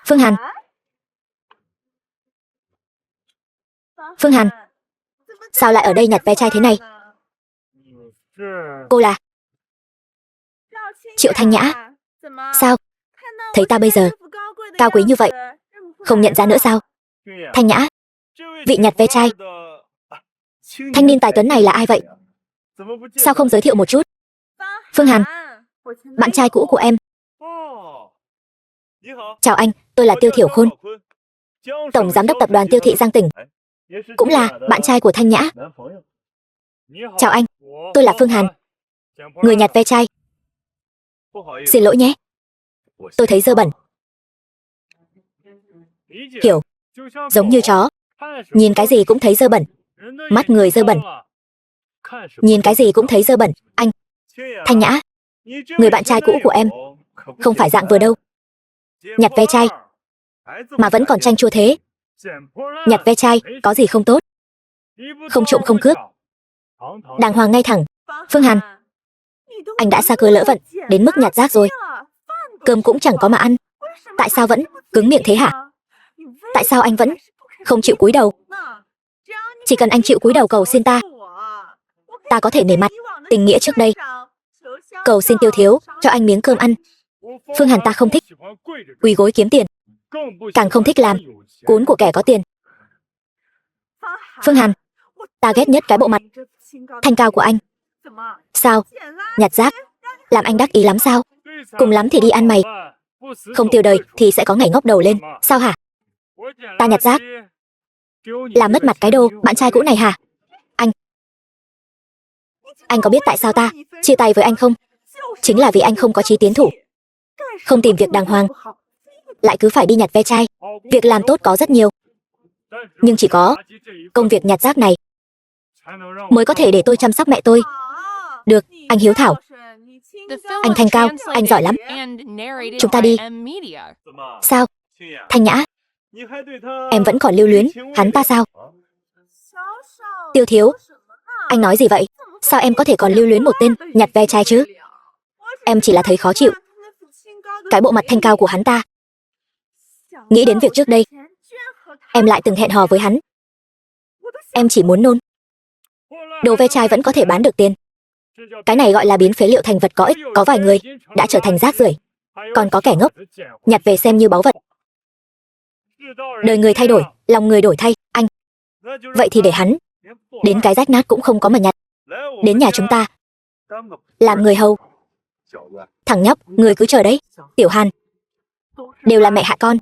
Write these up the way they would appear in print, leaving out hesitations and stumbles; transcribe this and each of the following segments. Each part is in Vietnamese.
Phương Hàn. Phương Hàn, sao lại ở đây nhặt ve chai thế này? Cô là Triệu Thanh Nhã. Sao? Thấy ta bây giờ cao quý như vậy, không nhận ra nữa sao? Thanh Nhã, vị nhặt ve chai. Thanh niên tài tuấn này là ai vậy? Sao không giới thiệu một chút? Phương Hàn, bạn trai cũ của em. Chào anh, tôi là Tiêu Thiểu Khôn, tổng giám đốc tập đoàn Tiêu Thị Giang Tỉnh, cũng là bạn trai của Thanh Nhã. Chào anh, tôi là Phương Hàn, người nhặt ve chai. Xin lỗi nhé, tôi thấy dơ bẩn. Hiểu, giống như chó, nhìn cái gì cũng thấy dơ bẩn. Mắt người dơ bẩn, nhìn cái gì cũng thấy dơ bẩn. Anh, Thanh Nhã, người bạn trai cũ của em, không phải dạng vừa đâu. Nhặt ve chai mà vẫn còn chanh chua thế. Nhặt ve chai có gì không tốt? Không trộm không cướp, đàng hoàng ngay thẳng. Phương Hàn, anh đã xa cơ lỡ vận đến mức nhặt rác rồi. Cơm cũng chẳng có mà ăn, tại sao vẫn cứng miệng thế hả? Tại sao anh vẫn không chịu cúi đầu? Chỉ cần anh chịu cúi đầu cầu xin ta, ta có thể nể mặt tình nghĩa trước đây, cầu xin Tiêu thiếu cho anh miếng cơm ăn. Phương Hàn ta không thích quỳ gối kiếm tiền, càng không thích làm cuốn của kẻ có tiền. Phương Hàn, ta ghét nhất cái bộ mặt thanh cao của anh. Sao? Nhặt rác làm anh đắc ý lắm sao? Cùng lắm thì đi ăn mày, không tiêu đời thì sẽ có ngày ngóc đầu lên, sao hả? Ta nhặt rác làm mất mặt cái đồ bạn trai cũ này hả? Anh có biết tại sao ta chia tay với anh không? Chính là vì anh không có chí tiến thủ, không tìm việc đàng hoàng, lại cứ phải đi nhặt ve chai. Việc làm tốt có rất nhiều, nhưng chỉ có công việc nhặt rác này mới có thể để tôi chăm sóc mẹ tôi. Được, anh hiếu thảo, anh thanh cao, anh giỏi lắm. Chúng ta đi. Sao? Thanh Nhã, em vẫn còn lưu luyến hắn ta sao? Tiêu thiếu, anh nói gì vậy? Sao em có thể còn lưu luyến một tên nhặt ve chai chứ? Em chỉ là thấy khó chịu cái bộ mặt thanh cao của hắn ta. Nghĩ đến việc trước đây em lại từng hẹn hò với hắn, em chỉ muốn nôn. Đồ ve chai vẫn có thể bán được tiền, cái này gọi là biến phế liệu thành vật có ích. Có vài người đã trở thành rác rưởi, còn có kẻ ngốc nhặt về xem như báu vật. Đời người thay đổi, lòng người đổi thay. Anh, vậy thì để hắn đến cái rách nát cũng không có mà nhặt, đến nhà chúng ta làm người hầu. Thằng nhóc, người cứ chờ đấy. Tiểu Hàn, đều là mẹ hại con,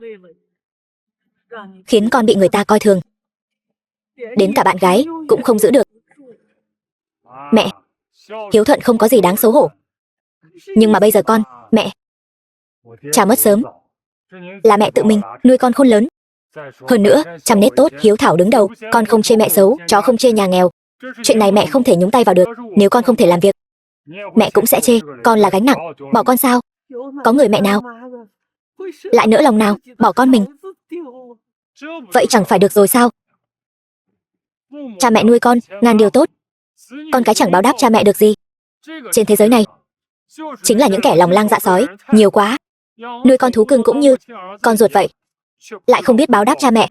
khiến con bị người ta coi thường, đến cả bạn gái cũng không giữ được. Mẹ, hiếu thuận không có gì đáng xấu hổ, nhưng mà bây giờ con, mẹ cha mất sớm, là mẹ tự mình nuôi con khôn lớn. Hơn nữa, chăm nết tốt, hiếu thảo đứng đầu. Con không chê mẹ xấu, chó không chê nhà nghèo. Chuyện này mẹ không thể nhúng tay vào được. Nếu con không thể làm việc, mẹ cũng sẽ chê con là gánh nặng. Bỏ con sao? Có người mẹ nào lại nỡ lòng nào bỏ con mình? Vậy chẳng phải được rồi sao? Cha mẹ nuôi con ngàn điều tốt, con cái chẳng báo đáp cha mẹ được gì. Trên thế giới này chính là những kẻ lòng lang dạ sói nhiều quá, nuôi con thú cưng cũng như con ruột vậy, lại không biết báo đáp cha mẹ.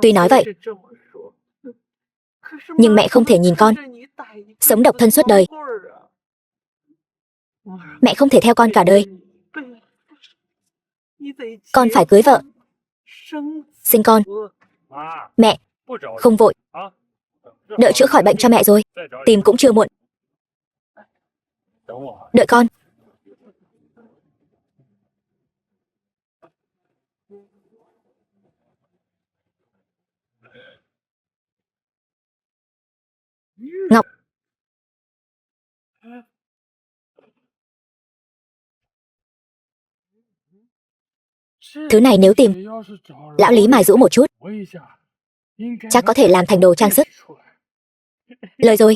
Tuy nói vậy, nhưng mẹ không thể nhìn con sống độc thân suốt đời. Mẹ không thể theo con cả đời. Con phải cưới vợ, sinh con. Mẹ không vội, đợi chữa khỏi bệnh cho mẹ rồi tìm cũng chưa muộn. Đợi con. Ngọc, thứ này nếu tìm lão Lý mài giũa một chút, chắc có thể làm thành đồ trang sức. Lời rồi.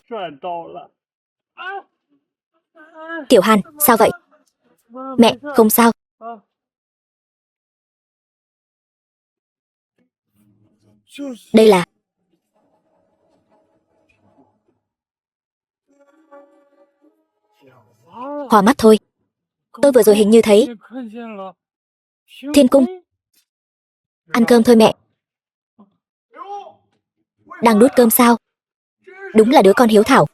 Tiểu Hàn, sao vậy? Mẹ, không sao. Đây là hoa mắt thôi. Tôi vừa rồi hình như thấy thiên cung. Ăn cơm thôi mẹ. Đang đút cơm sao? Đúng là đứa con hiếu thảo.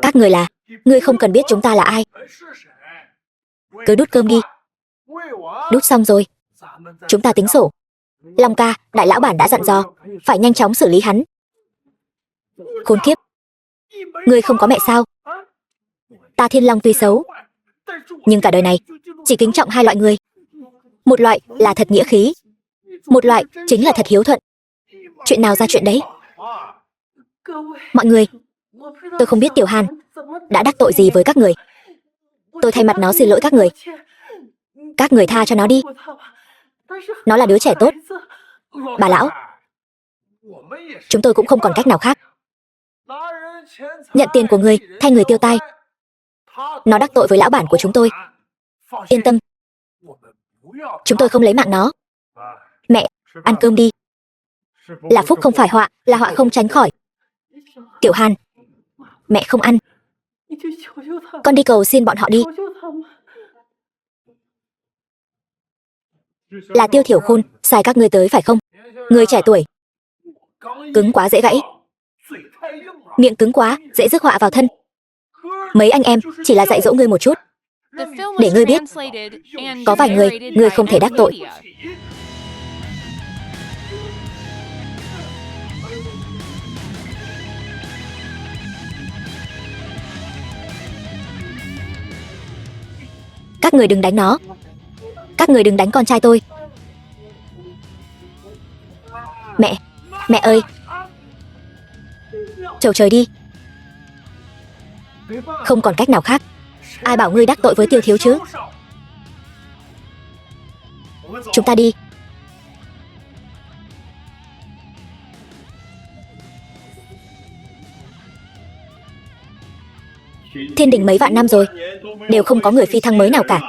Các người là... Ngươi không cần biết chúng ta là ai. Cứ đút cơm đi. Đút xong rồi, chúng ta tính sổ. Long ca, đại lão bản đã dặn dò, phải nhanh chóng xử lý hắn. Khốn kiếp. Ngươi không có mẹ sao? Ta Thiên Long tuy xấu, nhưng cả đời này chỉ kính trọng hai loại người. Một loại là thật nghĩa khí, một loại chính là thật hiếu thuận. Chuyện nào ra chuyện đấy. Mọi người, tôi không biết Tiểu Hàn đã đắc tội gì với các người. Tôi thay mặt nó xin lỗi các người. Các người tha cho nó đi. Nó là đứa trẻ tốt. Bà lão, chúng tôi cũng không còn cách nào khác. Nhận tiền của người, thay người tiêu tai. Nó đắc tội với lão bản của chúng tôi. Yên tâm, chúng tôi không lấy mạng nó. Mẹ, ăn cơm đi. Là phúc không phải họa, là họa không tránh khỏi. Tiểu Hàn, mẹ không ăn. Con đi cầu xin bọn họ đi. Là Tiêu Thiểu Khôn sai các ngươi tới phải không? Người trẻ tuổi, cứng quá dễ gãy, miệng cứng quá dễ rước họa vào thân. Mấy anh em chỉ là dạy dỗ ngươi một chút, để ngươi biết có vài người ngươi không thể đắc tội. Các người đừng đánh nó. Các người đừng đánh con trai tôi. Mẹ, mẹ ơi. Chầu trời đi. Không còn cách nào khác. Ai bảo ngươi đắc tội với Tiêu thiếu chứ? Chúng ta đi. Thiên đình mấy vạn năm rồi, đều không có người phi thăng mới nào cả.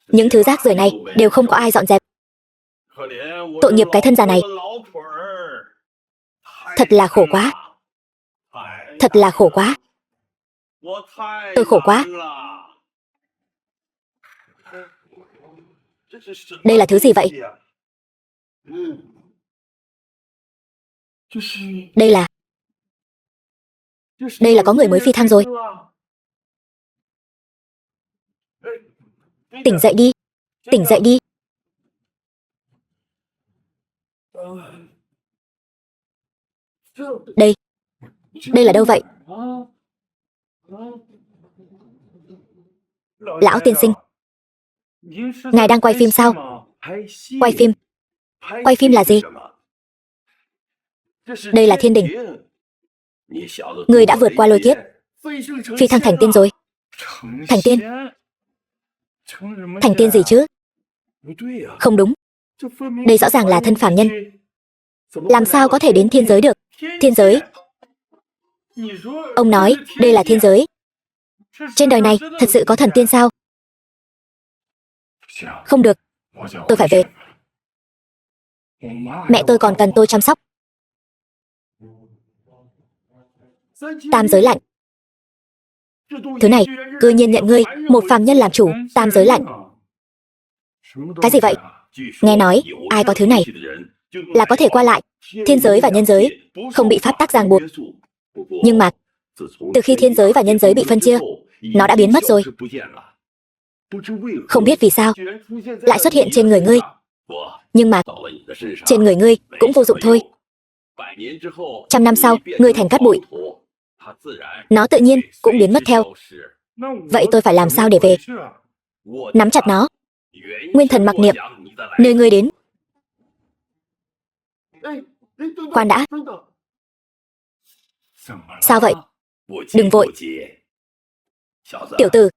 Những thứ rác rưởi này đều không có ai dọn dẹp. Tội nghiệp cái thân già này. Thật là khổ quá. Thật là khổ quá. Tôi khổ quá. Đây là thứ gì vậy? Đây là có người mới phi thăng rồi. Tỉnh dậy đi. Tỉnh dậy đi. Đây là đâu vậy? Lão tiên sinh, ngài đang quay phim sao? Quay phim? Quay phim là gì? Đây là thiên đình. Ngươi đã vượt qua lôi kiếp, phi thăng thành tiên rồi. Thành tiên? Thành tiên gì chứ? Không đúng. Đây rõ ràng là thân phàm nhân. Làm sao có thể đến thiên giới được? Thiên giới? Ông nói đây là thiên giới. Trên đời này thật sự có thần tiên sao? Không được, tôi phải về. Mẹ tôi còn cần tôi chăm sóc. Tam giới lạnh. Thứ này, cư nhiên nhận ngươi, một phàm nhân làm chủ, tam giới lạnh. Cái gì vậy? Nghe nói, ai có thứ này là có thể qua lại thiên giới và nhân giới, không bị pháp tắc ràng buộc. Nhưng mà, từ khi thiên giới và nhân giới bị phân chia, nó đã biến mất rồi. Không biết vì sao, lại xuất hiện trên người ngươi. Nhưng mà, trên người ngươi cũng vô dụng thôi. 100 năm sau, ngươi thành cát bụi, nó tự nhiên cũng biến mất theo. Vậy tôi phải làm sao để về? Nắm chặt nó. Nguyên thần mặc niệm, nơi ngươi đến. Khoan đã. Sao vậy? Đừng vội. Tiểu tử,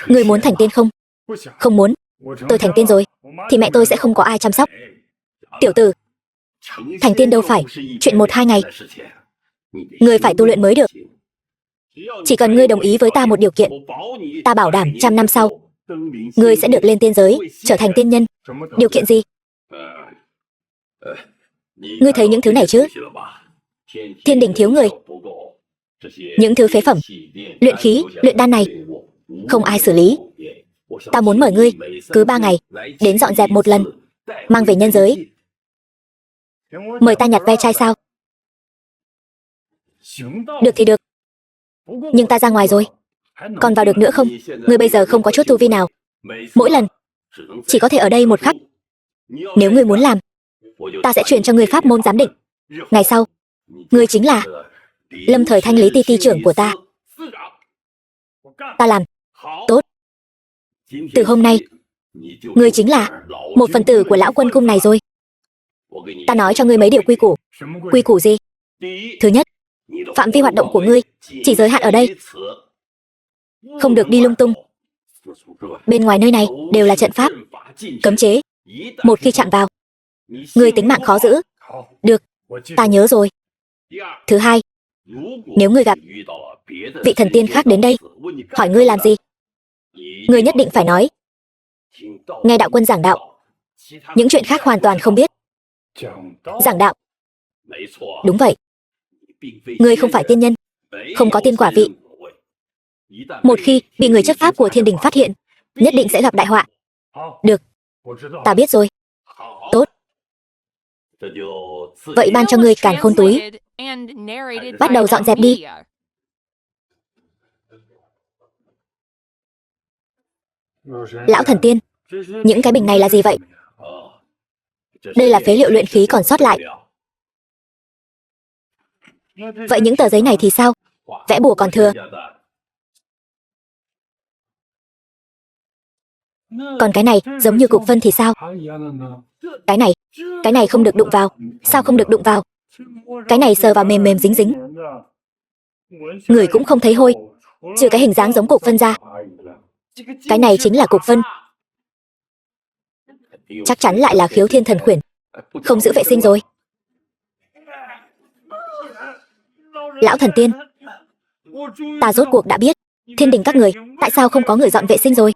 ngươi muốn thành tiên không? Không muốn. Tôi thành tiên rồi, thì mẹ tôi sẽ không có ai chăm sóc. Tiểu tử, thành tiên đâu phải chuyện 1-2 ngày. Ngươi phải tu luyện mới được. Chỉ cần ngươi đồng ý với ta một điều kiện, ta bảo đảm 100 năm sau, ngươi sẽ được lên tiên giới, trở thành tiên nhân. Điều kiện gì? Ngươi thấy những thứ này chứ? Thiên đình thiếu người. Những thứ phế phẩm, luyện khí, luyện đan này, không ai xử lý. Ta muốn mời ngươi cứ 3 ngày đến dọn dẹp một lần, mang về nhân giới. Mời ta nhặt ve chai sao? Được thì được. Nhưng ta ra ngoài rồi, còn vào được nữa không? Ngươi bây giờ không có chút tu vi nào, mỗi lần chỉ có thể ở đây một khắc. Nếu ngươi muốn làm, ta sẽ truyền cho ngươi pháp môn giám định. Ngày sau, ngươi chính là lâm thời thanh lý ti ti trưởng của ta. Ta làm tốt. Từ hôm nay, ngươi chính là một phần tử của lão quân cung này rồi. Ta nói cho ngươi mấy điều quy củ. Quy củ gì? Thứ nhất, phạm vi hoạt động của ngươi chỉ giới hạn ở đây, không được đi lung tung. Bên ngoài nơi này đều là trận pháp, cấm chế. Một khi chạm vào, ngươi tính mạng khó giữ. Được, ta nhớ rồi. Thứ hai, nếu ngươi gặp vị thần tiên khác đến đây, hỏi ngươi làm gì, ngươi nhất định phải nói nghe đạo quân giảng đạo, những chuyện khác hoàn toàn không biết. Giảng đạo. Đúng vậy. Ngươi không phải tiên nhân, không có tiên quả vị. Một khi bị người chấp pháp của thiên đình phát hiện, nhất định sẽ gặp đại họa. Được, ta biết rồi. Tốt. Vậy ban cho ngươi càn khôn túi, bắt đầu dọn dẹp đi. Lão thần tiên, những cái bình này là gì vậy? Đây là phế liệu luyện khí còn sót lại. Vậy những tờ giấy này thì sao? Vẽ bùa còn thừa. Còn cái này giống như cục phân thì sao? Cái này không được đụng vào. Sao không được đụng vào? Cái này sờ vào mềm mềm dính dính, người cũng không thấy hôi, trừ cái hình dáng giống cục phân ra. Cái này chính là cục phân. Chắc chắn lại là khiếu thiên thần khuyển, không giữ vệ sinh rồi. Lão thần tiên, ta rốt cuộc đã biết thiên đình các người tại sao không có người dọn vệ sinh rồi.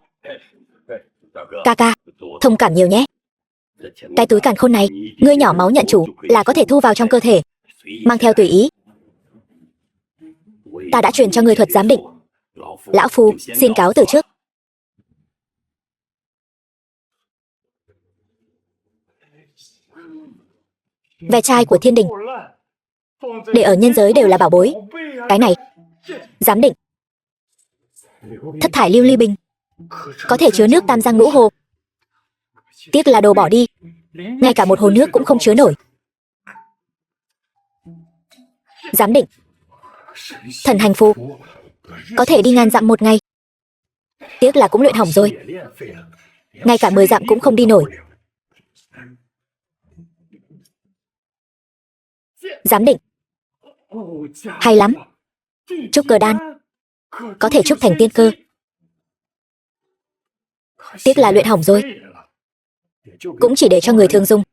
Ca ca, thông cảm nhiều nhé. Cái túi càn khôn này, ngươi nhỏ máu nhận chủ là có thể thu vào trong cơ thể, mang theo tùy ý. Ta đã truyền cho ngươi thuật giám định. Lão phu xin cáo từ trước. Ve chai của thiên đình để ở nhân giới đều là bảo bối. Cái này giám định thất thải lưu ly bình, có thể chứa nước tam giang ngũ hồ. Tiếc là đồ bỏ đi, ngay cả một hồ nước cũng không chứa nổi. Giám định thần hành phù, có thể đi ngàn dặm một ngày. Tiếc là cũng luyện hỏng rồi, ngay cả 10 dặm cũng không đi nổi. Giám định hay lắm. Trúc cơ đan, có thể trúc thành tiên cơ. Tiếc là luyện hỏng rồi, cũng chỉ để cho người thường dùng.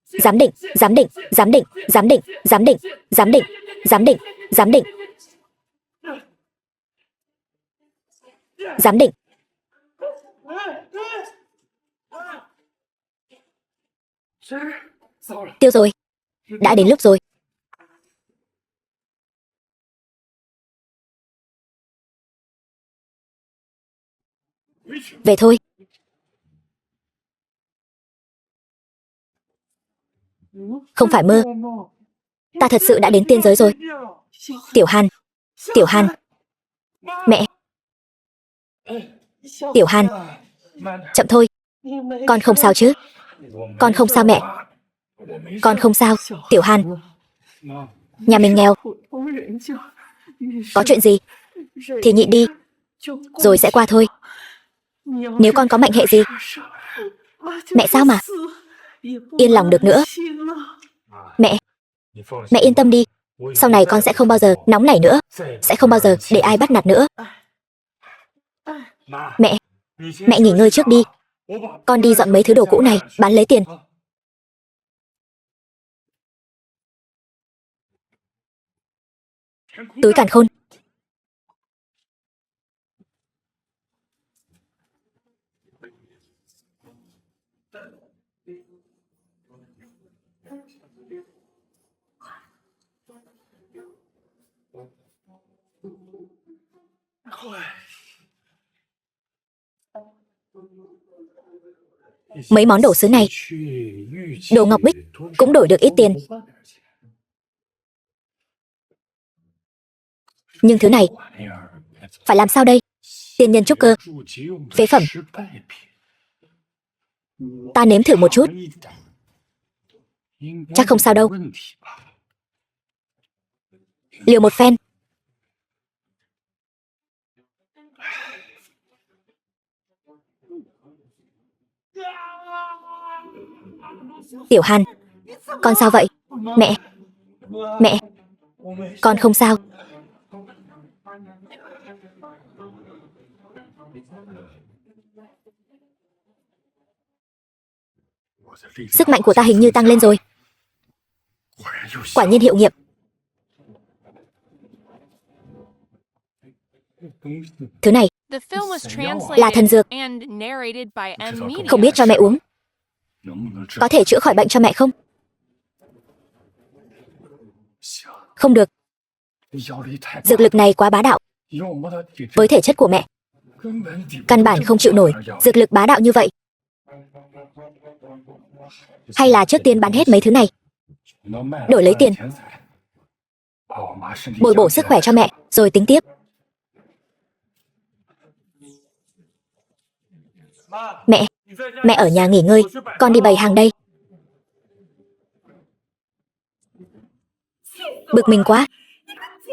Giám định, giám định, giám định, giám định, giám định, giám định, giám định, giám định, giám định. Tiêu rồi, đã đến lúc rồi. Về thôi. Không phải mơ, ta thật sự đã đến tiên giới rồi. Tiểu Hàn, Tiểu Hàn. Mẹ. Tiểu Hàn, chậm thôi. Con không sao chứ? Con không sao mẹ. Con không sao, Tiểu Hàn. Nhà mình nghèo, có chuyện gì thì nhịn đi, rồi sẽ qua thôi. Nếu con có mệnh hệ gì, mẹ sao mà yên lòng được nữa. Mẹ, mẹ yên tâm đi. Sau này con sẽ không bao giờ nóng nảy nữa, sẽ không bao giờ để ai bắt nạt nữa. Mẹ, mẹ nghỉ ngơi trước đi. Con đi dọn mấy thứ đồ cũ này, bán lấy tiền. Túi càn khôn. Mấy món đồ sứ này, đồ ngọc bích, cũng đổi được ít tiền. Nhưng thứ này, phải làm sao đây? Tiên nhân trúc cơ, phế phẩm. Ta nếm thử một chút. Chắc không sao đâu. Liều một phen. Tiểu Hàn, con sao vậy? Mẹ, mẹ, con không sao. Sức mạnh của ta hình như tăng lên rồi. Quả nhiên hiệu nghiệm. Thứ này là thần dược. Không biết cho mẹ uống. Có thể chữa khỏi bệnh cho mẹ không? Không được. Dược lực này quá bá đạo. Với thể chất của mẹ, căn bản không chịu nổi dược lực bá đạo như vậy. Hay là trước tiên bán hết mấy thứ này, đổi lấy tiền, bồi bổ sức khỏe cho mẹ, rồi tính tiếp. Mẹ ở nhà nghỉ ngơi, con đi bày hàng đây. Bực mình quá.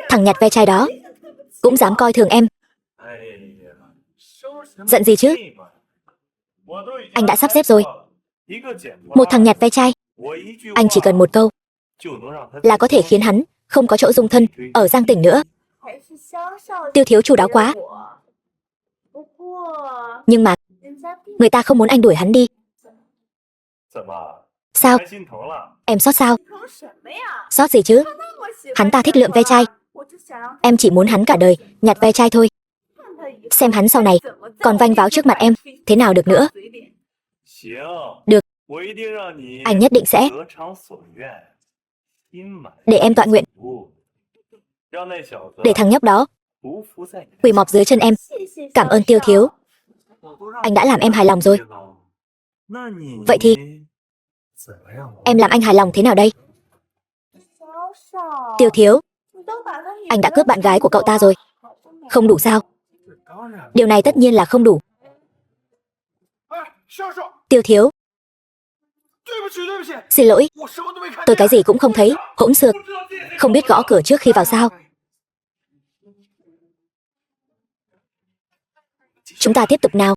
Thằng nhặt ve chai đó cũng dám coi thường em. Giận gì chứ? Anh đã sắp xếp rồi. Một thằng nhặt ve chai, anh chỉ cần một câu là có thể khiến hắn không có chỗ dung thân ở Giang Tỉnh nữa. Tiêu thiếu chu đáo quá. Nhưng mà người ta không muốn anh đuổi hắn đi. Sao? Em sót sao? Sót gì chứ? Hắn ta thích lượm ve chai. Em chỉ muốn hắn cả đời nhặt ve chai thôi. Xem hắn sau này còn vanh váo trước mặt em thế nào được nữa. Được. Anh nhất định sẽ để em tọa nguyện, để thằng nhóc đó quỳ mọp dưới chân em. Cảm ơn Tiêu thiếu. Anh đã làm em hài lòng rồi. Vậy thì em làm anh hài lòng thế nào đây? Tiêu thiếu, anh đã cướp bạn gái của cậu ta rồi. Không đủ sao? Điều này tất nhiên là không đủ. Tiêu thiếu, xin lỗi, tôi cái gì cũng không thấy. Hỗn xược, không biết gõ cửa trước khi vào sao? Chúng ta tiếp tục nào.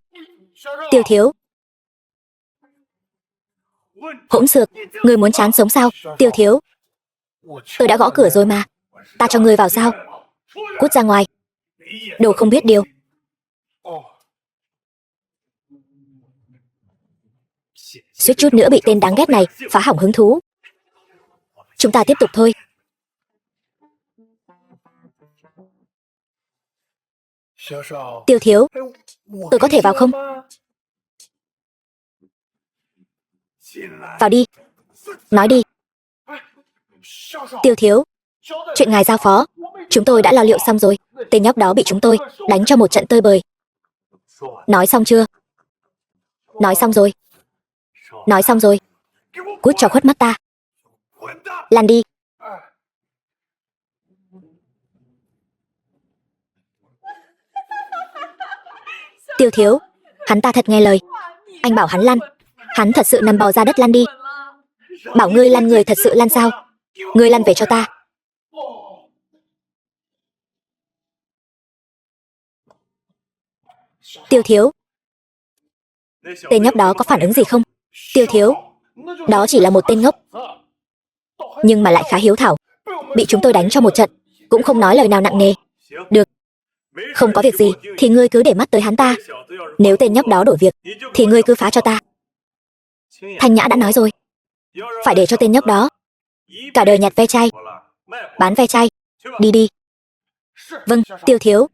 Tiêu thiếu. Hỗn xược, ngươi muốn chán sống sao? Tiêu thiếu, tôi đã gõ cửa rồi mà. Ta cho ngươi vào sao? Cút ra ngoài, đồ không biết điều. Suýt chút nữa bị tên đáng ghét này phá hỏng hứng thú. Chúng ta tiếp tục thôi. Tiêu thiếu, tôi có thể vào không? Vào đi. Nói đi. Tiêu thiếu, chuyện ngài giao phó chúng tôi đã lo liệu xong rồi. Tên nhóc đó bị chúng tôi đánh cho một trận tơi bời. Nói xong chưa? Nói xong rồi. Nói xong rồi. Cút cho khuất mắt ta. Lan đi. Tiêu thiếu, hắn ta thật nghe lời. Anh bảo hắn lăn, hắn thật sự nằm bò ra đất lăn đi. Bảo ngươi lăn, người thật sự lăn sao? Ngươi lăn về cho ta. Tiêu thiếu, tên nhóc đó có phản ứng gì không? Tiêu thiếu, đó chỉ là một tên ngốc, nhưng mà lại khá hiếu thảo. Bị chúng tôi đánh cho một trận, cũng không nói lời nào nặng nề. Được, không có việc gì thì ngươi cứ để mắt tới hắn ta. Nếu tên nhóc đó đổi việc thì ngươi cứ phá cho ta. Thanh Nhã đã nói rồi, phải để cho tên nhóc đó cả đời nhặt ve chai, bán ve chai. Đi đi. Vâng, Tiêu thiếu.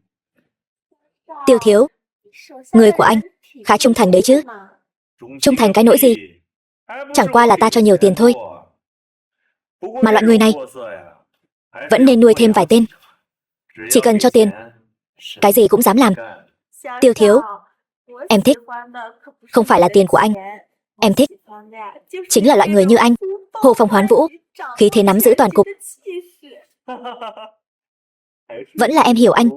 Tiêu thiếu, người của anh khá trung thành đấy chứ. Trung thành cái nỗi gì? Chẳng qua là ta cho nhiều tiền thôi. Mà loại người này vẫn nên nuôi thêm vài tên. Chỉ cần cho tiền cái gì cũng dám làm. Tiêu Thiếu, em thích không phải là tiền của anh. Em thích chính là loại người như anh, Hồ Phong Hoán Vũ, khí thế nắm giữ toàn cục. Vẫn là em hiểu anh.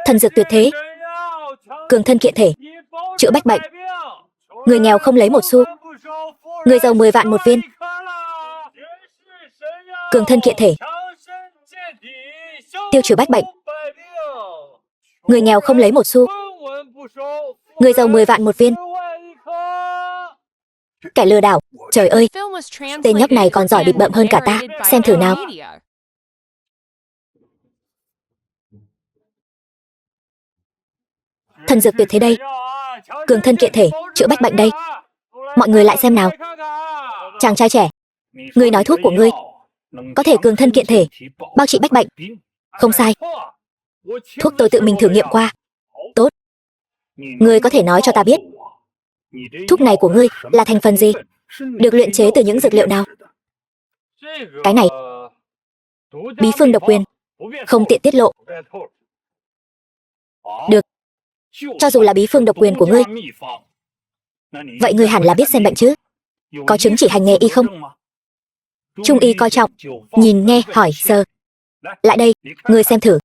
Thần dược tuyệt thế, cường thân kiện thể, chữa bách bệnh. Người nghèo không lấy một xu, người giàu 10 vạn một viên. Cường thân kiện thể, tiêu trừ bách bệnh. Người nghèo không lấy một xu, người giàu 10 vạn một viên. Kẻ lừa đảo, trời ơi, tên nhóc này còn giỏi bịp bợm hơn cả ta. Xem thử nào. Thần dược tuyệt thế đây, cường thân kiện thể, chữa bách bệnh đây. Mọi người lại xem nào. Chàng trai trẻ, ngươi nói thuốc của ngươi có thể cường thân kiện thể, bao trị bách bệnh. Không sai, thuốc tôi tự mình thử nghiệm qua. Tốt. Ngươi có thể nói cho ta biết, thuốc này của ngươi là thành phần gì? Được luyện chế từ những dược liệu nào? Cái này, bí phương độc quyền, không tiện tiết lộ. Được, cho dù là bí phương độc quyền của ngươi, vậy ngươi hẳn là biết xem bệnh chứ? Có chứng chỉ hành nghề y không? Trung y coi trọng, nhìn nghe hỏi sờ. Lại đây, ngươi xem thử,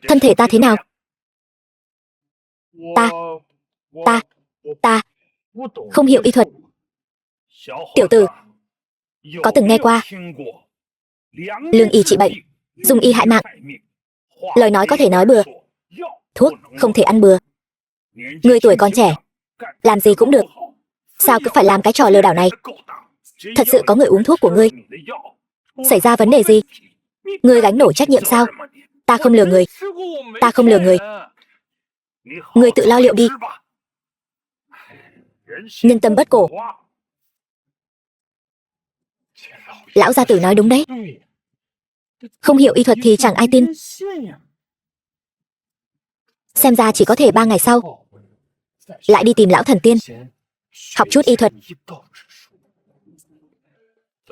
thân thể ta thế nào? Ta không hiểu y thuật. Tiểu tử, có từng nghe qua lương y trị bệnh, dùng y hại mạng. Lời nói có thể nói bừa, thuốc không thể ăn bừa. Ngươi tuổi còn trẻ, làm gì cũng được, sao cứ phải làm cái trò lừa đảo này? Thật sự có người uống thuốc của ngươi, xảy ra vấn đề gì, ngươi gánh nổi trách nhiệm sao? Ta không lừa người, ta không lừa người. Ngươi tự lo liệu đi. Nhân tâm bất cổ. Lão gia tử nói đúng đấy. Không hiểu y thuật thì chẳng ai tin. Xem ra chỉ có thể 3 ngày sau lại đi tìm lão thần tiên, học chút y thuật.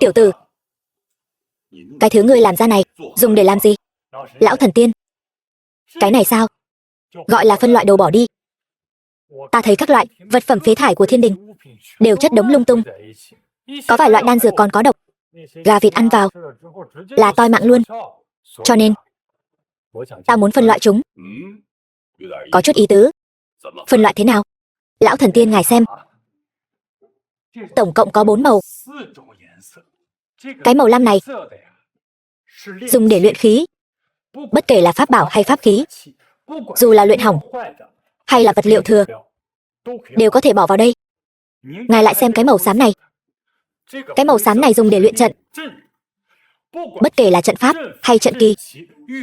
Tiểu tử, cái thứ ngươi làm ra này dùng để làm gì? Lão thần tiên, cái này sao gọi là phân loại đồ bỏ đi? Ta thấy các loại vật phẩm phế thải của thiên đình đều chất đống lung tung. Có vài loại đan dược còn có độc, gà vịt ăn vào là toi mạng luôn. Cho nên ta muốn phân loại chúng. Có chút ý tứ. Phân loại thế nào? Lão thần tiên ngài xem, tổng cộng có 4 màu. Cái màu lam này dùng để luyện khí, bất kể là pháp bảo hay pháp khí, dù là luyện hỏng hay là vật liệu thừa, đều có thể bỏ vào đây. Ngài lại xem cái màu xám này. Cái màu xám này dùng để luyện trận, bất kể là trận pháp hay trận kỳ,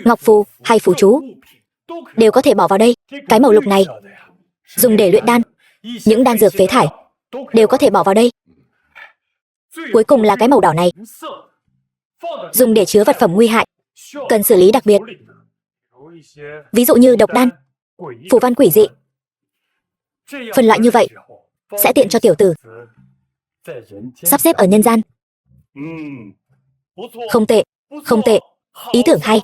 ngọc phù hay phù chú, đều có thể bỏ vào đây. Cái màu lục này dùng để luyện đan, những đan dược phế thải đều có thể bỏ vào đây. Cuối cùng là cái màu đỏ này, dùng để chứa vật phẩm nguy hại, cần xử lý đặc biệt. Ví dụ như độc đan, phù văn quỷ dị. Phân loại như vậy sẽ tiện cho tiểu tử sắp xếp ở nhân gian. Không tệ, không tệ, ý tưởng hay.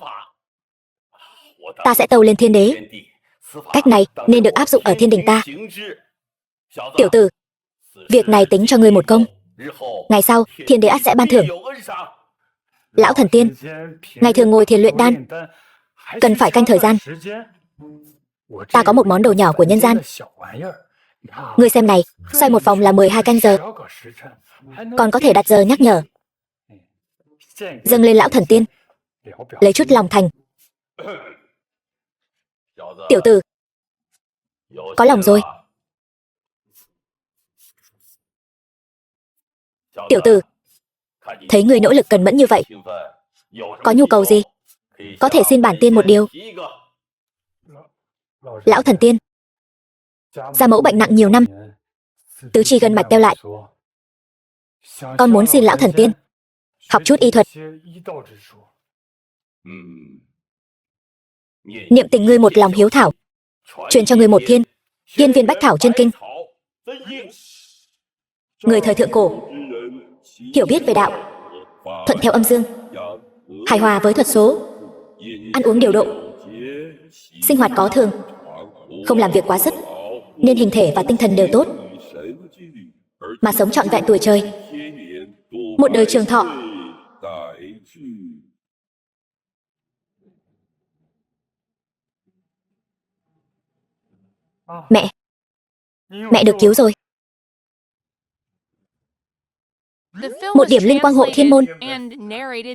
Ta sẽ tâu lên thiên đế. Cách này nên được áp dụng ở thiên đình ta. Tiểu tử, việc này tính cho ngươi một công. Ngày sau, thiên đế ắt sẽ ban thưởng. Lão thần tiên, ngày thường ngồi thiền luyện đan, cần phải canh thời gian. Ta có một món đồ nhỏ của nhân gian. Ngươi xem này, xoay một vòng là 12 canh giờ. Còn có thể đặt giờ nhắc nhở. Dâng lên lão thần tiên, lấy chút lòng thành. Tiểu tử, có lòng rồi. Tiểu tử, thấy người nỗ lực cần mẫn như vậy, có nhu cầu gì? Có thể xin bản tiên một điều. Lão thần tiên, gia mẫu bệnh nặng nhiều năm, tứ chi gân mạch teo lại. Con muốn xin lão thần tiên học chút y thuật. Niệm tình ngươi một lòng hiếu thảo, truyền cho ngươi một hiên viên bách thảo chân kinh. Người thời thượng cổ hiểu biết về đạo, thuận theo âm dương, hài hòa với thuật số, ăn uống điều độ, sinh hoạt có thường, không làm việc quá sức, nên hình thể và tinh thần đều tốt, mà sống trọn vẹn tuổi trời, một đời trường thọ. Mẹ, mẹ được cứu rồi. Một điểm linh quang hộ thiên môn,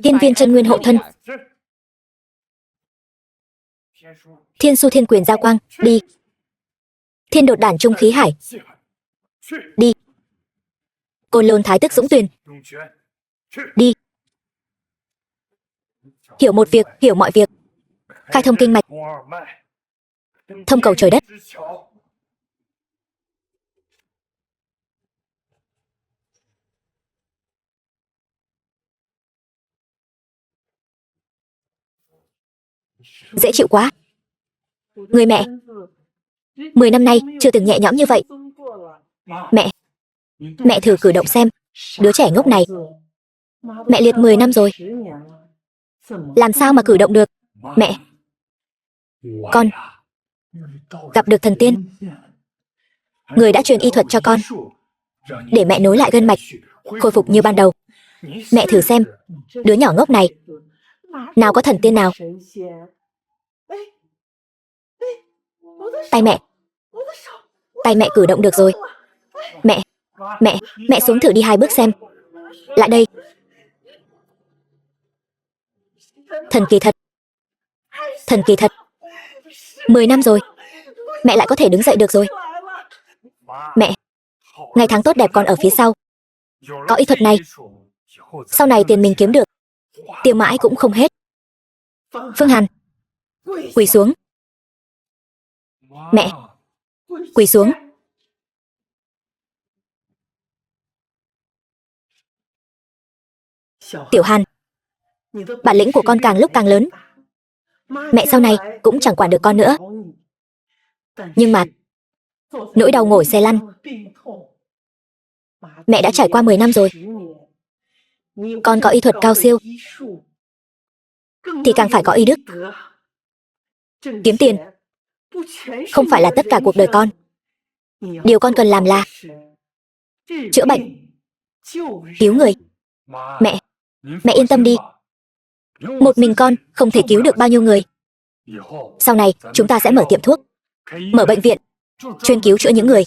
thiên viên chân nguyên hộ thân, thiên su thiên quyền giao quang, đi. Thiên đột đản trung khí hải, đi. Côn lôn thái tức dũng tuyền, đi. Hiểu một việc, hiểu mọi việc, khai thông kinh mạch, thông cầu trời đất. Dễ chịu quá. Người mẹ, 10 năm nay chưa từng nhẹ nhõm như vậy. Mẹ thử cử động xem, đứa trẻ ngốc này. Mẹ liệt 10 năm rồi, làm sao mà cử động được? Mẹ, con gặp được thần tiên, người đã truyền y thuật cho con, để mẹ nối lại gân mạch, khôi phục như ban đầu. Mẹ thử xem, đứa nhỏ ngốc này, nào có thần tiên nào. Tay mẹ cử động được rồi. Mẹ xuống thử đi 2 bước xem. Lại đây. Thần kỳ thật. Thần kỳ thật. 10 năm rồi, mẹ lại có thể đứng dậy được rồi. Mẹ, ngày tháng tốt đẹp còn ở phía sau. Có y thuật này, sau này tiền mình kiếm được, tiêu mãi cũng không hết. Phương Hàn, quỳ xuống. Mẹ, quỳ xuống. Tiểu Hàn, bản lĩnh của con càng lúc càng lớn. Mẹ sau này cũng chẳng quản được con nữa. Nhưng mà nỗi đau ngồi xe lăn, mẹ đã trải qua 10 năm rồi. Con có y thuật cao siêu, thì càng phải có y đức. Kiếm tiền không phải là tất cả cuộc đời con. Điều con cần làm là chữa bệnh, cứu người. Mẹ yên tâm đi. Một mình con không thể cứu được bao nhiêu người. Sau này chúng ta sẽ mở tiệm thuốc, mở bệnh viện, chuyên cứu chữa những người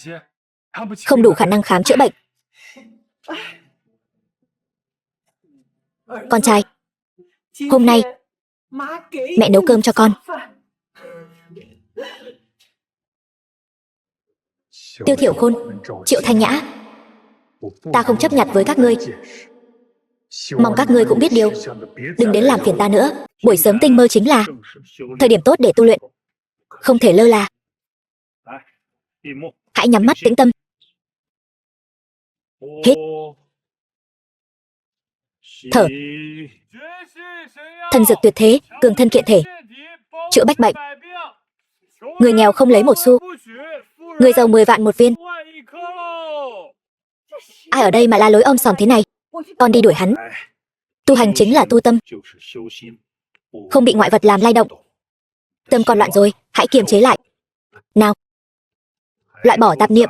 không đủ khả năng khám chữa bệnh. Con trai, hôm nay mẹ nấu cơm cho con. Tiêu Thiểu Khôn, Triệu Thanh Nhã, ta không chấp nhặt với các ngươi. Mong các ngươi cũng biết điều, đừng đến làm phiền ta nữa. Buổi sớm tinh mơ chính là thời điểm tốt để tu luyện, không thể lơ là. Hãy nhắm mắt tĩnh tâm. Hít, thở. Thần dược tuyệt thế, cường thân kiện thể, chữa bách bệnh. Người nghèo không lấy 1 xu, người giàu 10 vạn 1 viên. Ai ở đây mà la lối om sòm thế này? Con đi đuổi hắn. Tu hành chính là tu tâm, không bị ngoại vật làm lay động. Tâm con loạn rồi, hãy kiềm chế lại. Nào, loại bỏ tạp niệm,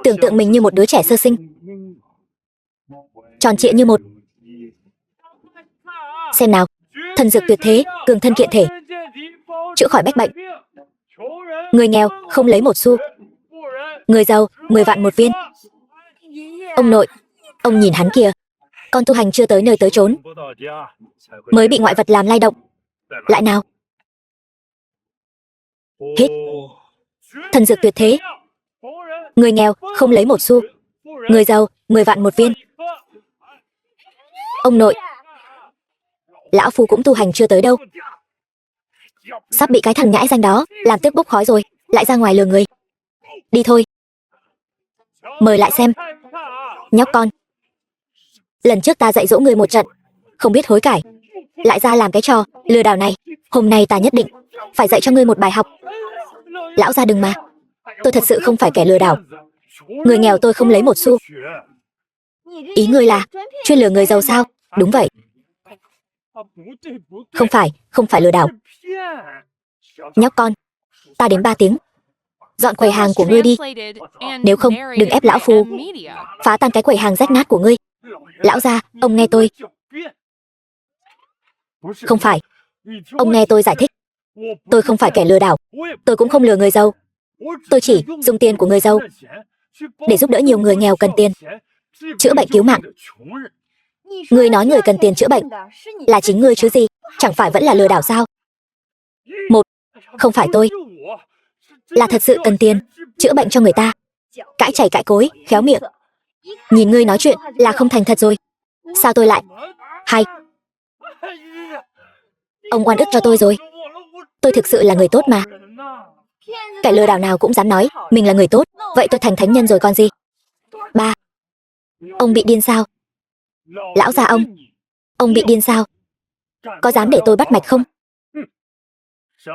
tưởng tượng mình như một đứa trẻ sơ sinh, tròn trịa như một. Xem nào, thần dược tuyệt thế, cường thân kiện thể, chữa khỏi bách bệnh. Người nghèo không lấy 1 xu, người giàu 10 vạn 1 viên. Ông nội, ông nhìn hắn kìa, con tu hành chưa tới nơi tới chốn, mới bị ngoại vật làm lay động. Lại nào. Hít, thần dược tuyệt thế, người nghèo không lấy 1 xu, người giàu 10 vạn 1 viên. Ông nội, lão phu cũng tu hành chưa tới đâu, sắp bị cái thằng nhãi danh đó làm tức bốc khói rồi, lại ra ngoài lừa người. Đi thôi. Mời lại xem. Nhóc con, lần trước ta dạy dỗ người một trận, không biết hối cải, lại ra làm cái trò lừa đảo này. Hôm nay ta nhất định phải dạy cho ngươi một bài học. Lão gia đừng mà, tôi thật sự không phải kẻ lừa đảo. Người nghèo tôi không lấy 1 xu. Ý ngươi là chuyên lừa người giàu sao? Đúng vậy. Không phải lừa đảo, Nhóc con, ta đếm 3 tiếng. Dọn quầy hàng của ngươi đi. Nếu không, đừng ép lão phu phá tan cái quầy hàng rách nát của ngươi. Lão gia, ông nghe tôi. Không phải. Ông nghe tôi giải thích. Tôi không phải kẻ lừa đảo. Tôi cũng không lừa người giàu. Tôi chỉ dùng tiền của người giàu để giúp đỡ nhiều người nghèo cần tiền, chữa bệnh cứu mạng. Ngươi nói người cần tiền chữa bệnh là chính ngươi chứ gì? Chẳng phải vẫn là lừa đảo sao? Một, không phải tôi, là thật sự cần tiền chữa bệnh cho người ta. Cãi chảy cãi cối, khéo miệng. Nhìn ngươi nói chuyện là không thành thật rồi. Sao tôi lại? Hai, ông oan ức cho tôi rồi. Tôi thực sự là người tốt mà. Kẻ lừa đảo nào cũng dám nói mình là người tốt. Vậy tôi thành thánh nhân rồi còn gì. Ba, ông bị điên sao? Lão gia ông bị điên sao? Có dám để tôi bắt mạch không?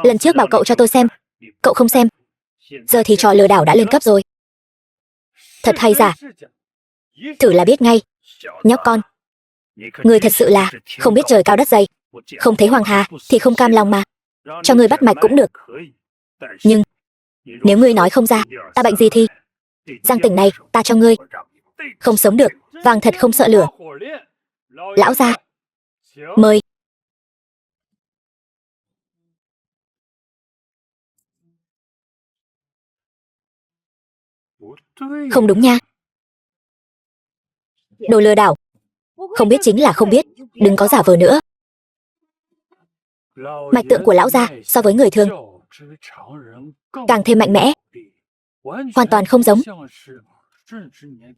Lần trước bảo cậu cho tôi xem, cậu không xem. Giờ thì trò lừa đảo đã lên cấp rồi. Thật hay giả? Thử là biết ngay. Nhóc con, người thật sự là không biết trời cao đất dày. Không thấy hoàng hà thì không cam lòng mà. Cho ngươi bắt mạch cũng được. Nhưng nếu ngươi nói không ra ta bệnh gì thì giang tỉnh này ta cho ngươi không sống được. Vàng thật không sợ lửa. Lão gia, mời. Không đúng nha. Đồ lừa đảo. Không biết chính là không biết. Đừng có giả vờ nữa. Mạch tượng của lão gia so với người thường càng thêm mạnh mẽ. Hoàn toàn không giống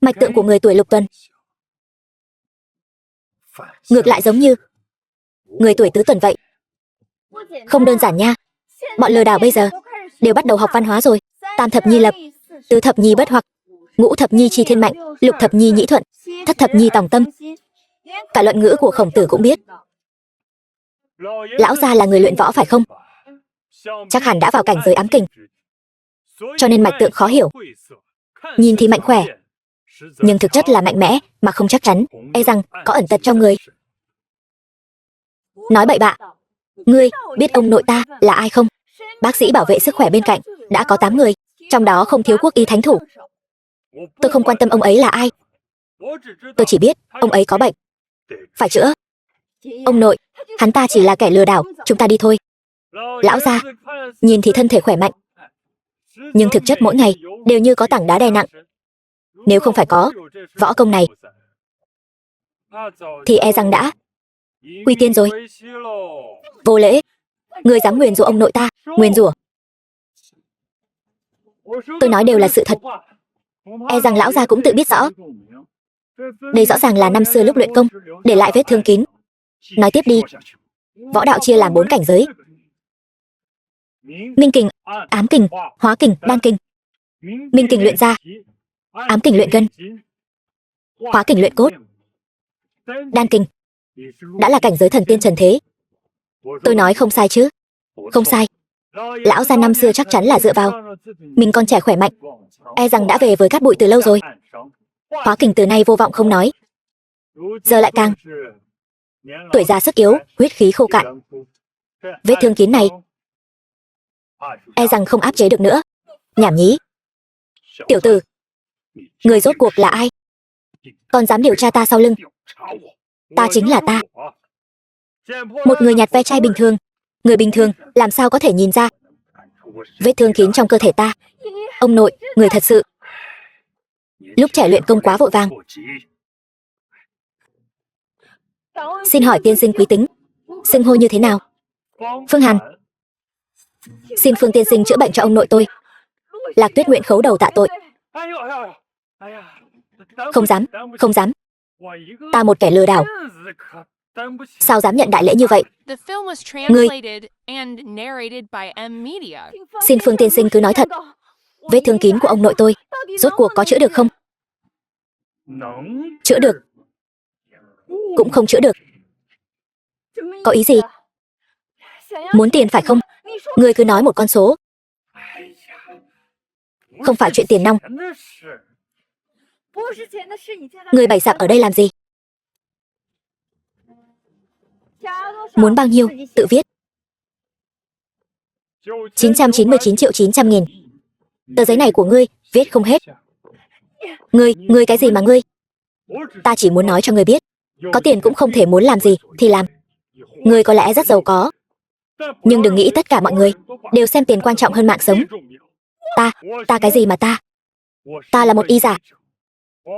mạch tượng của người tuổi lục tuần. Ngược lại giống như người tuổi tứ tuần vậy. Không đơn giản nha. Bọn lừa đảo bây giờ đều bắt đầu học văn hóa rồi. Tam thập nhi lập, tứ thập nhi bất hoặc, ngũ thập nhi chi thiên mạnh, lục thập nhi nhĩ thuận, thất thập nhi tòng tâm. Cả luận ngữ của Khổng Tử cũng biết. Lão gia là người luyện võ phải không? Chắc hẳn đã vào cảnh giới ám kình, cho nên mạch tượng khó hiểu. Nhìn thì mạnh khỏe, nhưng thực chất là mạnh mẽ mà không chắc chắn, e rằng có ẩn tật trong người. Nói bậy bạ. Ngươi biết ông nội ta là ai không? Bác sĩ bảo vệ sức khỏe bên cạnh đã có 8 người, trong đó không thiếu quốc y thánh thủ. Tôi không quan tâm ông ấy là ai. Tôi chỉ biết ông ấy có bệnh, phải chữa. Ông nội, hắn ta chỉ là kẻ lừa đảo, chúng ta đi thôi. Lão gia, nhìn thì thân thể khỏe mạnh, nhưng thực chất mỗi ngày đều như có tảng đá đè nặng. Nếu không phải có võ công này thì e rằng đã quy tiên rồi. Vô lễ, ngươi dám nguyền rủa ông nội ta? Nguyền rủa? Tôi nói đều là sự thật. E rằng lão gia cũng tự biết rõ. Đây rõ ràng là năm xưa lúc luyện công để lại vết thương kín. Nói tiếp đi. Võ đạo chia làm 4 cảnh giới: minh kình, ám kình, hóa kình, đan kình. Minh kình luyện da, ám kình luyện gân, hóa kình luyện cốt, đan kình đã là cảnh giới thần tiên trần thế. Tôi nói không sai chứ? Không sai. Lão gia năm xưa chắc chắn là dựa vào mình còn trẻ khỏe mạnh, e rằng đã về với cát bụi từ lâu rồi. Hóa kình từ nay vô vọng không nói, giờ lại càng tuổi già sức yếu, huyết khí khô cạn. Vết thương kín này e rằng không áp chế được nữa. Nhảm nhí. Tiểu tử, người rốt cuộc là ai? Còn dám điều tra ta sau lưng? Ta chính là ta. Một người nhặt ve chai bình thường, người bình thường làm sao có thể nhìn ra vết thương kín trong cơ thể ta. Ông nội, người thật sự lúc trẻ luyện công quá vội vàng. Xin hỏi tiên sinh quý tính xưng hô như thế nào? Phương Hàn. Xin Phương tiên sinh chữa bệnh cho ông nội tôi. Lạc Tuyết nguyện khấu đầu tạ tội. Không dám, không dám. Ta một kẻ lừa đảo, sao dám nhận đại lễ như vậy? Ngươi, xin Phương tiên sinh cứ nói thật. Vết thương kín của ông nội tôi rốt cuộc có chữa được không? Chữa được, cũng không chữa được. Có ý gì? Muốn tiền phải không? Ngươi cứ nói một con số. Không phải chuyện tiền nong. Ngươi bày sạp ở đây làm gì? Muốn bao nhiêu, tự viết. 999.900.000. Tờ giấy này của ngươi, viết không hết. Ngươi cái gì mà ngươi? Ta chỉ muốn nói cho ngươi biết, có tiền cũng không thể muốn làm gì thì làm. Ngươi có lẽ rất giàu có, nhưng đừng nghĩ tất cả mọi người đều xem tiền quan trọng hơn mạng sống. Ta cái gì mà ta? Ta là một y giả.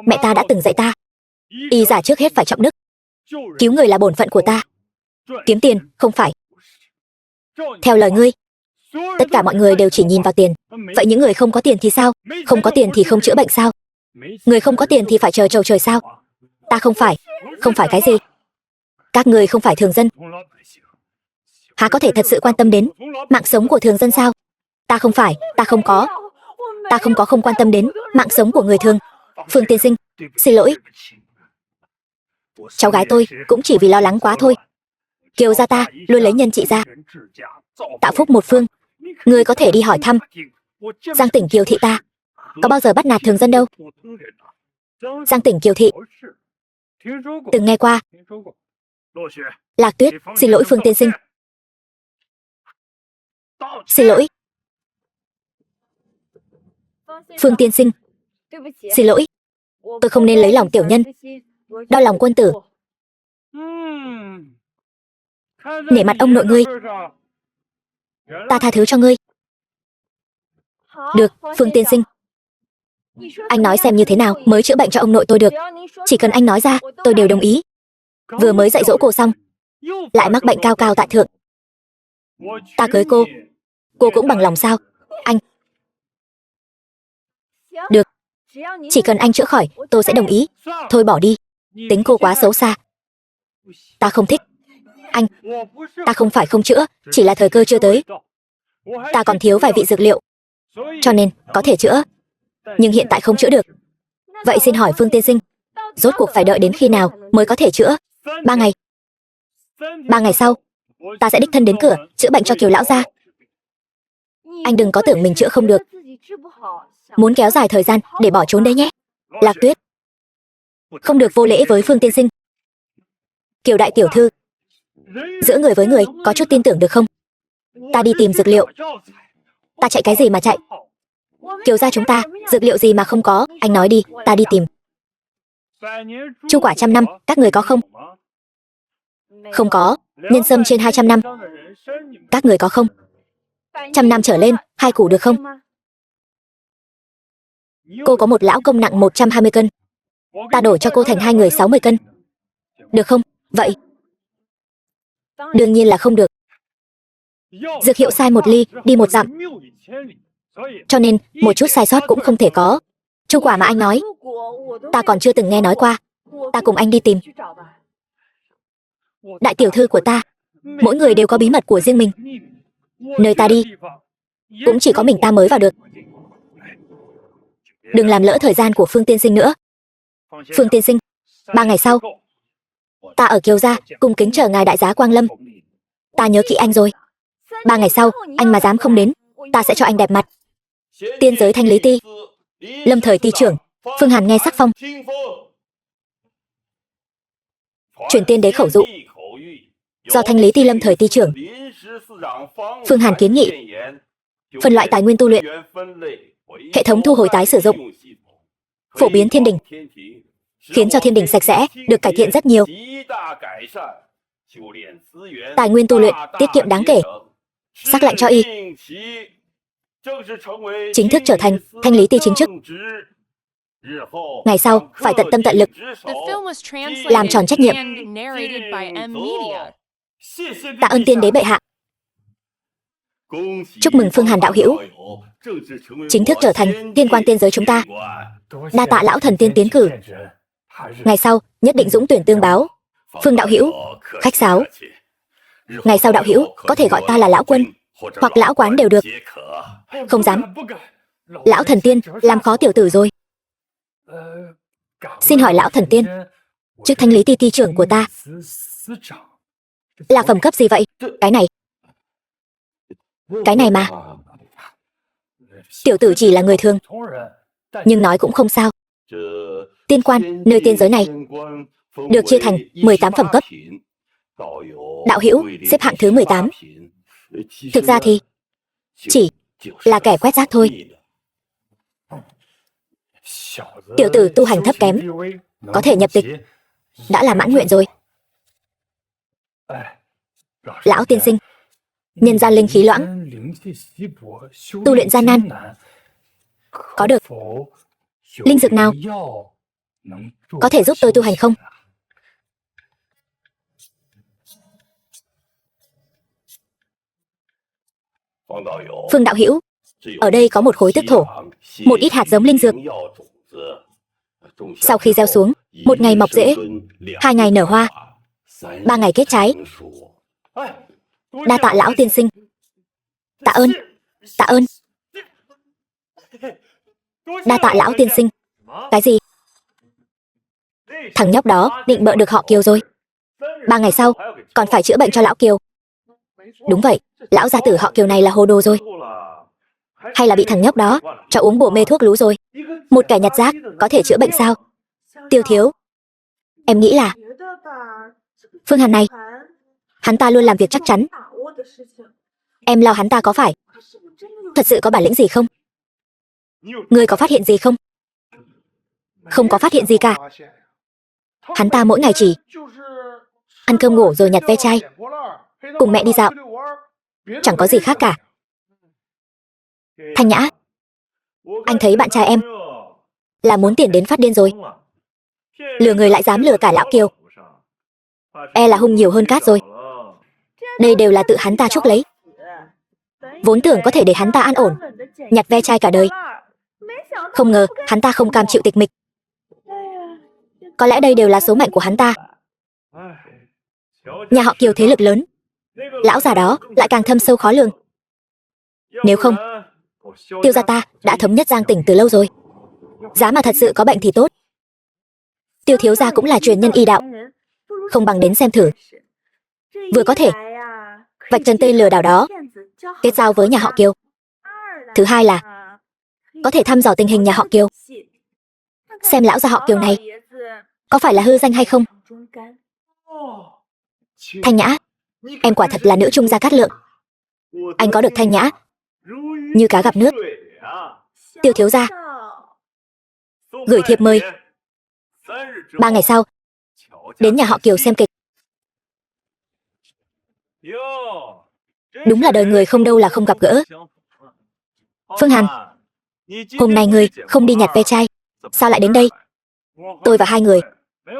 Mẹ ta đã từng dạy ta, y giả trước hết phải trọng đức. Cứu người là bổn phận của ta, kiếm tiền không phải. Theo lời ngươi, tất cả mọi người đều chỉ nhìn vào tiền. Vậy những người không có tiền thì sao? Không có tiền thì không chữa bệnh sao? Người không có tiền thì phải chờ trầu trời sao? Ta không phải. Không phải cái gì? Các người không phải thường dân, há có thể thật sự quan tâm đến mạng sống của thường dân sao? Ta không phải, ta không có không quan tâm đến mạng sống của người thường. Phương tiên sinh, xin lỗi. Cháu gái tôi cũng chỉ vì lo lắng quá thôi. Kiều gia ta luôn lấy nhân trị gia, tạo phúc một phương. Ngươi có thể đi hỏi thăm Giang tỉnh Kiều thị ta có bao giờ bắt nạt thường dân đâu. Giang tỉnh Kiều thị từng nghe qua. Lạc Tuyết, xin lỗi Phương tiên sinh. Xin lỗi. Phương tiên sinh, xin lỗi. Tôi không nên lấy lòng tiểu nhân, đau lòng quân tử. Nể mặt ông nội ngươi, ta tha thứ cho ngươi. Được, Phương tiên sinh. Anh nói xem như thế nào mới chữa bệnh cho ông nội tôi được. Chỉ cần anh nói ra, tôi đều đồng ý. Vừa mới dạy dỗ cô xong, lại mắc bệnh cao cao tại thượng. Ta cưới cô cũng bằng lòng sao? Anh. Được, chỉ cần anh chữa khỏi, tôi sẽ đồng ý. Thôi bỏ đi, tính cô quá xấu xa. Ta không thích. Anh, ta không phải không chữa, chỉ là thời cơ chưa tới. Ta còn thiếu vài vị dược liệu, cho nên có thể chữa, nhưng hiện tại không chữa được. Vậy xin hỏi Phương tiên sinh, rốt cuộc phải đợi đến khi nào mới có thể chữa? 3 ngày. 3 ngày sau, ta sẽ đích thân đến cửa chữa bệnh cho Kiều lão gia. Anh đừng có tưởng mình chữa không được, muốn kéo dài thời gian để bỏ trốn đấy nhé. Lạc Tuyết, không được vô lễ với Phương tiên sinh. Kiều đại tiểu thư, giữa người với người có chút tin tưởng được không? Ta đi tìm dược liệu. Ta chạy cái gì mà chạy? Kiều gia chúng ta, dược liệu gì mà không có? Anh nói đi, ta đi tìm. Chu quả 100 năm, các người có không? Không có. Nhân sâm trên 200 năm, các người có không? 100 năm trở lên, 2 củ được không? Cô có một lão công nặng 120 cân. Ta đổi cho cô thành 2 người 60 cân. Được không? Vậy? Đương nhiên là không được. Dược hiệu sai 1 ly, đi 1 dặm. Cho nên, một chút sai sót cũng không thể có. Chu quả mà anh nói, ta còn chưa từng nghe nói qua. Ta cùng anh đi tìm. Đại tiểu thư của ta, mỗi người đều có bí mật của riêng mình. Nơi ta đi, cũng chỉ có mình ta mới vào được. Đừng làm lỡ thời gian của Phương tiên sinh nữa. Phương tiên sinh, 3 ngày sau, ta ở Kiều gia, cung kính chờ ngài đại giá quang lâm. Ta nhớ kỹ anh rồi. 3 ngày sau, anh mà dám không đến, ta sẽ cho anh đẹp mặt. Tiên giới Thanh Lý Ti, lâm thời ty trưởng, Phương Hàn nghe sắc phong. Truyền tiên đế khẩu dụ, do Thanh Lý Ti lâm thời ty trưởng, Phương Hàn kiến nghị phân loại tài nguyên tu luyện, hệ thống thu hồi tái sử dụng, phổ biến thiên đình, khiến cho thiên đình sạch sẽ, được cải thiện rất nhiều. Tài nguyên tu luyện tiết kiệm đáng kể. Sắc lệnh cho y chính thức trở thành Thanh Lý Ti chính chức. Ngày sau phải tận tâm tận lực làm tròn trách nhiệm. Tạ ơn tiên đế bệ hạ. Chúc mừng Phương Hàn đạo hữu chính thức trở thành tiên quan tiên giới chúng ta. Đa tạ lão thần tiên tiến cử. Ngày sau nhất định dũng tuyển tương báo. Phương đạo hữu khách sáo. Ngày sau đạo hữu có thể gọi ta là lão quân hoặc lão quán đều được. Không dám. Lão thần tiên làm khó tiểu tử rồi. Xin hỏi lão thần tiên, chức Thanh Lý Ti ty trưởng của ta là phẩm cấp gì vậy? Cái này mà. Tiểu tử chỉ là người thường, nhưng nói cũng không sao. Tiên quan nơi tiên giới này được chia thành 18 phẩm cấp. Đạo hữu xếp hạng thứ 18. Thực ra thì chỉ là kẻ quét rác thôi. Tiểu tử tu hành thấp kém, có thể nhập tịch, đã là mãn nguyện rồi. Lão tiên sinh, nhân gian linh khí loãng, tu luyện gian nan, có được linh dược nào có thể giúp tôi tu hành không? Phương đạo hữu, ở đây có một khối tức thổ, một ít hạt giống linh dược. Sau khi gieo xuống, 1 ngày mọc rễ, 2 ngày nở hoa, 3 ngày kết trái. Đa tạ lão tiên sinh. Tạ ơn, tạ ơn. Đa tạ lão tiên sinh. Cái gì? Thằng nhóc đó định bợ được họ Kiều rồi. 3 ngày sau, còn phải chữa bệnh cho lão Kiều. Đúng vậy, lão gia tử họ Kiều này là hồ đồ rồi. Hay là bị thằng nhóc đó cho uống bổ mê thuốc lú rồi. Một kẻ nhặt rác có thể chữa bệnh sao? Tiêu thiếu, em nghĩ là Phương Hàn này, hắn ta luôn làm việc chắc chắn. Em lo hắn ta có phải thật sự có bản lĩnh gì không? Ngươi có phát hiện gì không? Không có phát hiện gì cả. Hắn ta mỗi ngày chỉ ăn cơm ngủ rồi nhặt ve chai, cùng mẹ đi dạo, chẳng có gì khác cả. Thanh Nhã, anh thấy bạn trai em là muốn tiền đến phát điên rồi. Lừa người lại dám lừa cả lão Kiều, e là hung nhiều hơn cát rồi. Đây đều là tự hắn ta chuốc lấy. Vốn tưởng có thể để hắn ta an ổn, nhặt ve chai cả đời. Không ngờ hắn ta không cam chịu tịch mịch. Có lẽ đây đều là số mệnh của hắn ta. Nhà họ Kiều thế lực lớn, lão già đó lại càng thâm sâu khó lường. Nếu không, Tiêu gia ta đã thống nhất Giang Tỉnh từ lâu rồi. Giá mà thật sự có bệnh thì tốt. Tiêu thiếu gia cũng là truyền nhân y đạo, không bằng đến xem thử. Vừa có thể vạch trần tên lừa đảo đó, kết giao với nhà họ Kiều. Thứ hai là có thể thăm dò tình hình nhà họ Kiều, xem lão gia họ Kiều này có phải là hư danh hay không. Thanh Nhã, em quả thật là nữ trung gia cát lượng. Anh có được Thanh Nhã như cá gặp nước. Tiêu thiếu gia gửi thiệp mời, 3 ngày sau đến nhà họ Kiều xem kịch. Đúng là đời người không đâu là không gặp gỡ. Phương Hàn, hôm nay ngươi không đi nhặt ve chai, sao lại đến đây? Tôi và hai người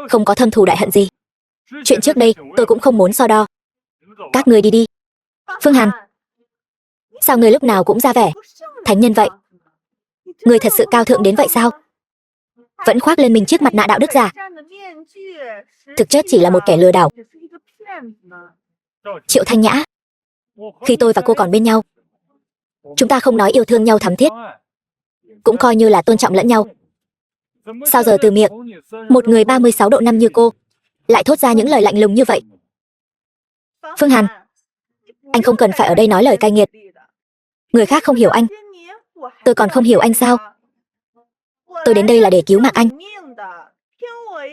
không có thâm thù đại hận gì. Chuyện trước đây tôi cũng không muốn so đo. Các ngươi đi đi. Phương Hàn, sao ngươi lúc nào cũng ra vẻ thánh nhân vậy? Ngươi thật sự cao thượng đến vậy sao? Vẫn khoác lên mình chiếc mặt nạ đạo đức giả, thực chất chỉ là một kẻ lừa đảo. Triệu Thanh Nhã, khi tôi và cô còn bên nhau, chúng ta không nói yêu thương nhau thắm thiết, cũng coi như là tôn trọng lẫn nhau. Sao giờ từ miệng một người 36 độ 5 như cô lại thốt ra những lời lạnh lùng như vậy? Phương Hàn, anh không cần phải ở đây nói lời cay nghiệt. Người khác không hiểu anh, tôi còn không hiểu anh sao? Tôi đến đây là để cứu mạng anh.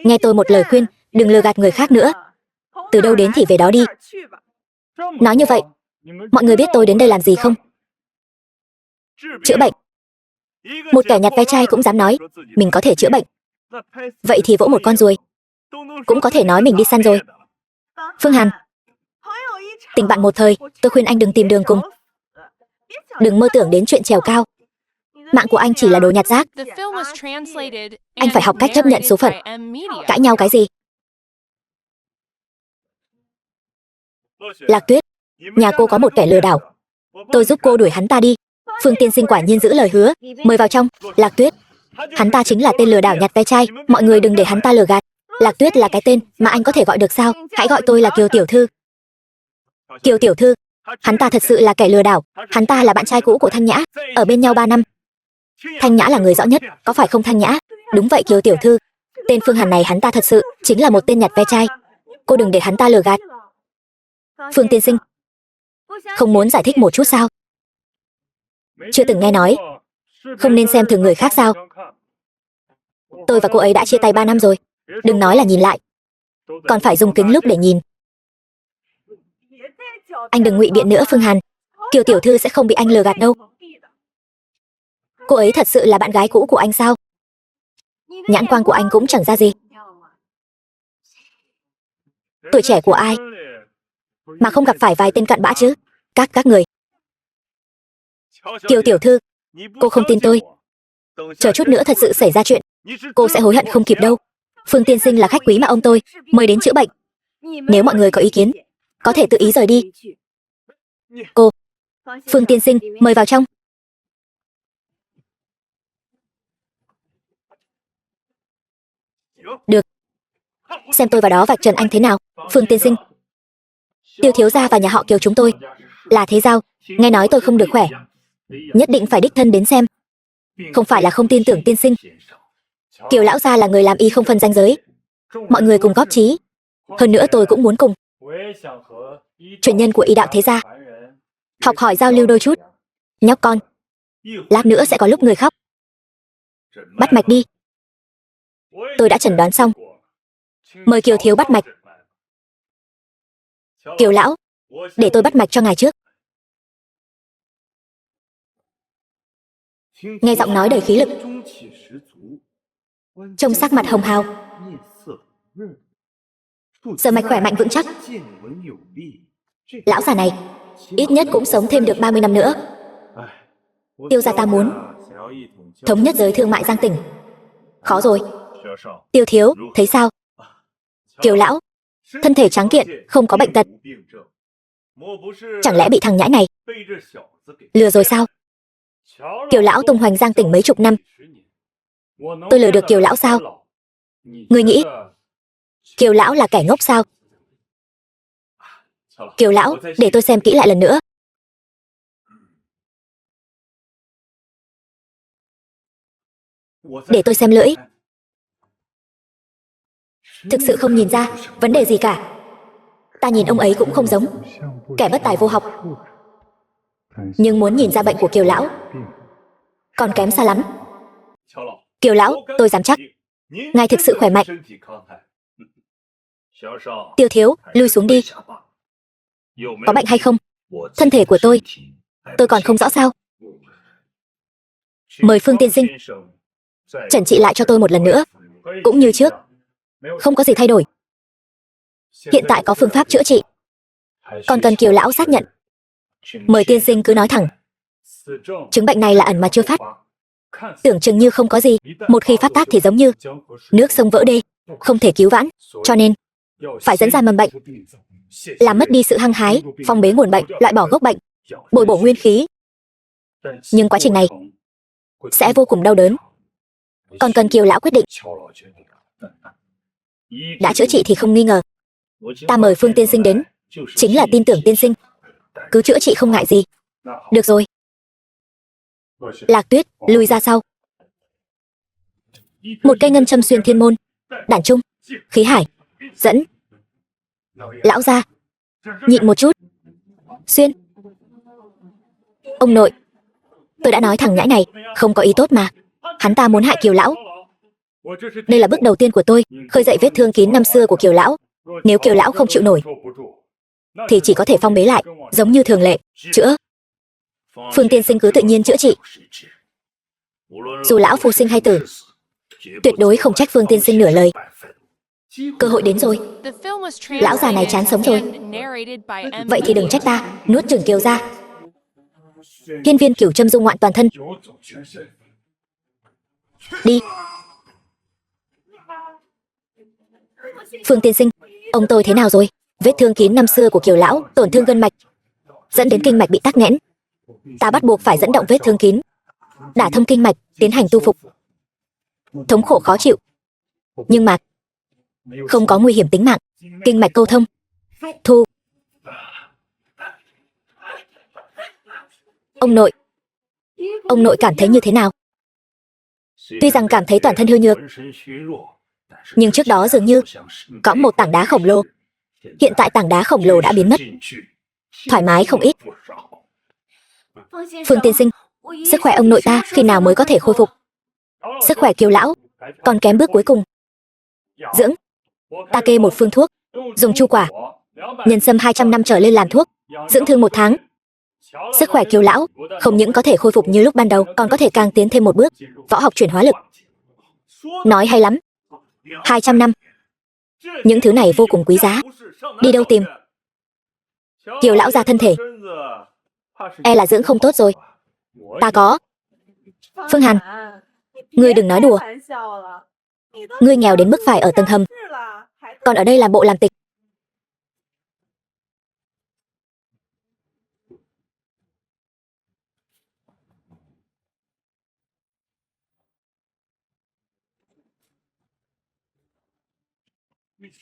Nghe tôi một lời khuyên, đừng lừa gạt người khác nữa. Từ đâu đến thì về đó đi. Nói như vậy, mọi người biết tôi đến đây làm gì không? Chữa bệnh. Một kẻ nhặt ve chai cũng dám nói mình có thể chữa bệnh. Vậy thì vỗ một con ruồi cũng có thể nói mình đi săn rồi. Phương Hàn, tình bạn một thời, tôi khuyên anh đừng tìm đường cùng. Đừng mơ tưởng đến chuyện trèo cao. Mạng của anh chỉ là đồ nhặt rác. Anh phải học cách chấp nhận số phận. Cãi nhau cái gì? Lạc Tuyết, nhà cô có một kẻ lừa đảo, tôi giúp cô đuổi hắn ta đi. Phương tiên sinh quả nhiên giữ lời hứa, mời vào trong. Lạc Tuyết, hắn ta chính là tên lừa đảo nhặt ve chai, mọi người đừng để hắn ta lừa gạt. Lạc Tuyết là cái tên mà anh có thể gọi được sao? Hãy gọi tôi là Kiều tiểu thư. Kiều tiểu thư, hắn ta thật sự là kẻ lừa đảo. Hắn ta là bạn trai cũ của Thanh Nhã, ở bên nhau 3 năm. Thanh Nhã là người rõ nhất, có phải không Thanh Nhã? Đúng vậy Kiều tiểu thư, tên Phương Hàn này hắn ta thật sự chính là một tên nhặt ve chai. Cô đừng để hắn ta lừa gạt. Phương tiên sinh, không muốn giải thích một chút sao? Chưa từng nghe nói không nên xem thường người khác sao? Tôi và cô ấy đã chia tay 3 năm rồi, đừng nói là nhìn lại, còn phải dùng kính lúp để nhìn. Anh đừng ngụy biện nữa Phương Hàn, Kiều tiểu thư sẽ không bị anh lừa gạt đâu. Cô ấy thật sự là bạn gái cũ của anh sao? Nhãn quang của anh cũng chẳng ra gì. Tuổi trẻ của ai mà không gặp phải vài tên cặn bã chứ? Các người. Kiều tiểu thư, cô không tin tôi. Chờ chút nữa thật sự xảy ra chuyện, cô sẽ hối hận không kịp đâu. Phương tiên sinh là khách quý mà ông tôi mời đến chữa bệnh. Nếu mọi người có ý kiến, có thể tự ý rời đi. Cô, Phương tiên sinh, mời vào trong. Được. Xem tôi vào đó vạch trần anh thế nào. Phương tiên sinh, Tiêu thiếu gia và nhà họ Kiều chúng tôi là thế giao, nghe nói tôi không được khỏe, nhất định phải đích thân đến xem. Không phải là không tin tưởng tiên sinh. Kiều lão gia là người làm y không phân ranh giới, mọi người cùng góp chí. Hơn nữa tôi cũng muốn cùng truyền nhân của y đạo thế gia học hỏi giao lưu đôi chút. Nhóc con, lát nữa sẽ có lúc người khóc. Bắt mạch đi. Tôi đã chẩn đoán xong. Mời Kiều thiếu bắt mạch. Kiều lão, để tôi bắt mạch cho ngài trước. Nghe giọng nói đầy khí lực, trông sắc mặt hồng hào, giờ mạch khỏe mạnh vững chắc. Lão già này ít nhất cũng sống thêm được 30 năm nữa. Tiêu gia ta muốn thống nhất giới thương mại Giang tỉnh. Khó rồi. Tiêu thiếu, thấy sao? Kiều lão, thân thể trắng kiện, không có bệnh tật. Chẳng lẽ bị thằng nhãi này lừa rồi sao? Kiều lão tung hoành Giang tỉnh mấy chục năm, tôi lừa được Kiều lão sao? Ngươi nghĩ Kiều lão là kẻ ngốc sao? Kiều lão, để tôi xem kỹ lại lần nữa. Để tôi xem lưỡi. Thực sự không nhìn ra vấn đề gì cả. Ta nhìn ông ấy cũng không giống kẻ bất tài vô học, nhưng muốn nhìn ra bệnh của Kiều lão còn kém xa lắm. Kiều lão, tôi dám chắc ngài thực sự khỏe mạnh. Tiêu thiếu, lui xuống đi. Có bệnh hay không? Thân thể của tôi còn không rõ sao? Mời Phương tiên sinh chẩn trị lại cho tôi một lần nữa, cũng như trước, không có gì thay đổi. Hiện tại có phương pháp chữa trị, còn cần Kiều lão xác nhận. Mời tiên sinh cứ nói thẳng. Chứng bệnh này là ẩn mà chưa phát, tưởng chừng như không có gì, một khi phát tác thì giống như nước sông vỡ đê, không thể cứu vãn, cho nên phải dẫn ra mầm bệnh, làm mất đi sự hăng hái, phong bế nguồn bệnh, loại bỏ gốc bệnh, bồi bổ nguyên khí. Nhưng quá trình này sẽ vô cùng đau đớn, còn cần Kiều lão quyết định. Đã chữa trị thì không nghi ngờ. Ta mời Phương tiên sinh đến chính là tin tưởng tiên sinh, cứ chữa trị không ngại gì. Được rồi. Lạc Tuyết, lui ra sau. Một cây ngân châm xuyên thiên môn, đản trung, khí hải, dẫn. Lão gia, nhịn một chút. Xuyên. Ông nội, tôi đã nói thằng nhãi này không có ý tốt mà. Hắn ta muốn hại Kiều lão. Đây là bước đầu tiên của tôi, khơi dậy vết thương kín năm xưa của Kiều lão. Nếu Kiều lão không chịu nổi thì chỉ có thể phong bế lại, giống như thường lệ, chữa. Phương tiên sinh cứ tự nhiên chữa trị. Dù lão phu sinh hay tử, tuyệt đối không trách Phương tiên sinh nửa lời. Cơ hội đến rồi. Lão già này chán sống rồi. Vậy thì đừng trách ta nuốt chửng Kiều gia. Hiên viên cửu châm dung ngoạn toàn thân. Đi. Phương tiên sinh, ông tôi thế nào rồi? Vết thương kín năm xưa của Kiều lão tổn thương gân mạch, dẫn đến kinh mạch bị tắc nghẽn. Ta bắt buộc phải dẫn động vết thương kín, đả thông kinh mạch, tiến hành tu phục. Thống khổ khó chịu, nhưng mà không có nguy hiểm tính mạng. Kinh mạch câu thông. Thu. Ông nội cảm thấy như thế nào? Tuy rằng cảm thấy toàn thân hư nhược, nhưng trước đó dường như có một tảng đá khổng lồ. Hiện tại tảng đá khổng lồ đã biến mất, thoải mái không ít. Phương tiên sinh, sức khỏe ông nội ta khi nào mới có thể khôi phục? Sức khỏe Kiều lão còn kém bước cuối cùng. Dưỡng. Ta kê một phương thuốc, dùng chu quả, nhân sâm 200 năm trở lên làm thuốc, dưỡng thương 1 tháng. Sức khỏe Kiều lão không những có thể khôi phục như lúc ban đầu, còn có thể càng tiến thêm một bước, võ học chuyển hóa lực. Nói hay lắm. 200 năm. Những thứ này vô cùng quý giá. Đi đâu tìm? Kiều lão già thân thể e là dưỡng không tốt rồi. Ta có. Phương Hàn, ngươi đừng nói đùa. Ngươi nghèo đến mức phải ở tầng hầm, còn ở đây làm bộ làm tịch.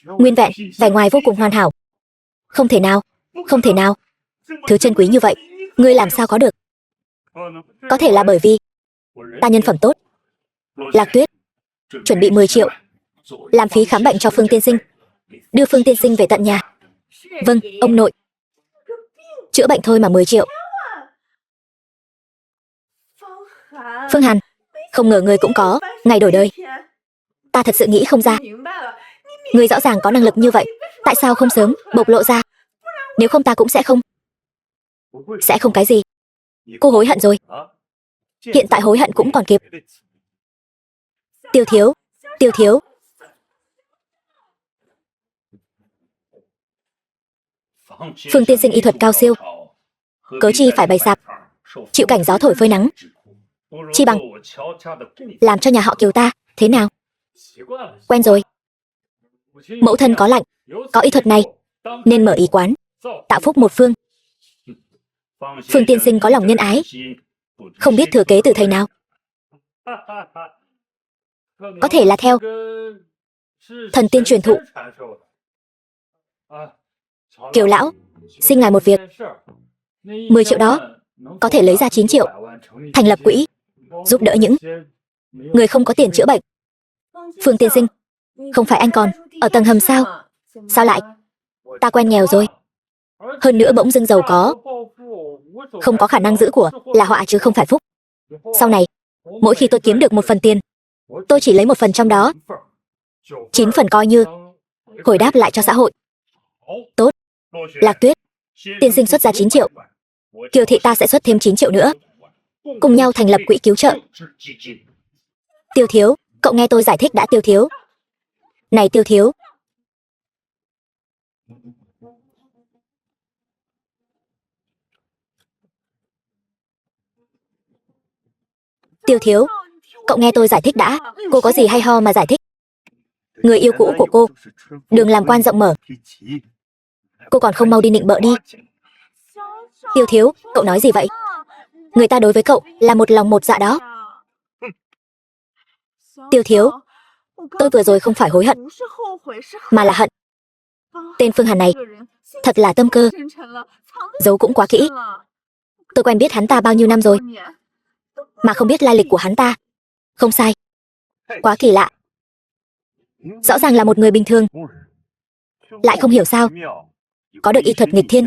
Nguyên vẹn, vẻ ngoài vô cùng hoàn hảo. Không thể nào, không thể nào. Thứ chân quý như vậy, ngươi làm sao có được? Có thể là bởi vì ta nhân phẩm tốt. Lạc Tuyết, chuẩn bị 10 triệu, làm phí khám bệnh cho Phương tiên sinh, đưa Phương tiên sinh về tận nhà. Vâng, ông nội. Chữa bệnh thôi mà 10 triệu. Phương Hàn, không ngờ ngươi cũng có ngày đổi đời. Ta thật sự nghĩ không ra. Ngươi rõ ràng có năng lực như vậy, tại sao không sớm bộc lộ ra? Nếu không ta cũng sẽ không. Sẽ không cái gì? Cô hối hận rồi. Hiện tại hối hận cũng còn kịp. Tiêu thiếu, Tiêu thiếu. Phương tiên sinh y thuật cao siêu, cớ chi phải bày sạp, chịu cảnh gió thổi phơi nắng. Chi bằng làm cho nhà họ Kiều ta thế nào? Quen rồi. Mẫu thân có lạnh, có y thuật này nên mở y quán, tạo phúc một phương. Phương tiên sinh có lòng nhân ái, không biết thừa kế từ thầy nào. Có thể là theo thần tiên truyền thụ. Kiều lão, xin ngài một việc. 10 triệu đó có thể lấy ra 9 triệu, thành lập quỹ, giúp đỡ những người không có tiền chữa bệnh. Phương tiên sinh, không phải anh còn ở tầng hầm sao? Sao lại? Ta quen nghèo rồi. Hơn nữa bỗng dưng giàu có, không có khả năng giữ của là họa chứ không phải phúc. Sau này, mỗi khi tôi kiếm được một phần tiền, tôi chỉ lấy một phần trong đó. 9 phần coi như hồi đáp lại cho xã hội. Tốt. Lạc Tuyết, tiên sinh xuất ra 9 triệu. Kiều thị ta sẽ xuất thêm 9 triệu nữa. Cùng nhau thành lập quỹ cứu trợ. Tiêu thiếu, cậu nghe tôi giải thích đã Tiêu thiếu. Này Tiêu thiếu. Tiêu thiếu, cậu nghe tôi giải thích đã. Cô có gì hay ho mà giải thích. Người yêu cũ của cô, đường làm quan rộng mở. Cô còn không mau đi nịnh bợ đi. Tiêu thiếu, cậu nói gì vậy? Người ta đối với cậu là một lòng một dạ đó. Tiêu thiếu, tôi vừa rồi không phải hối hận, mà là hận. Tên Phương Hàn này thật là tâm cơ, giấu cũng quá kỹ. Tôi quen biết hắn ta bao nhiêu năm rồi, mà không biết lai lịch của hắn ta. Không sai. Quá kỳ lạ. Rõ ràng là một người bình thường, lại không hiểu sao có được y thuật nghịch thiên.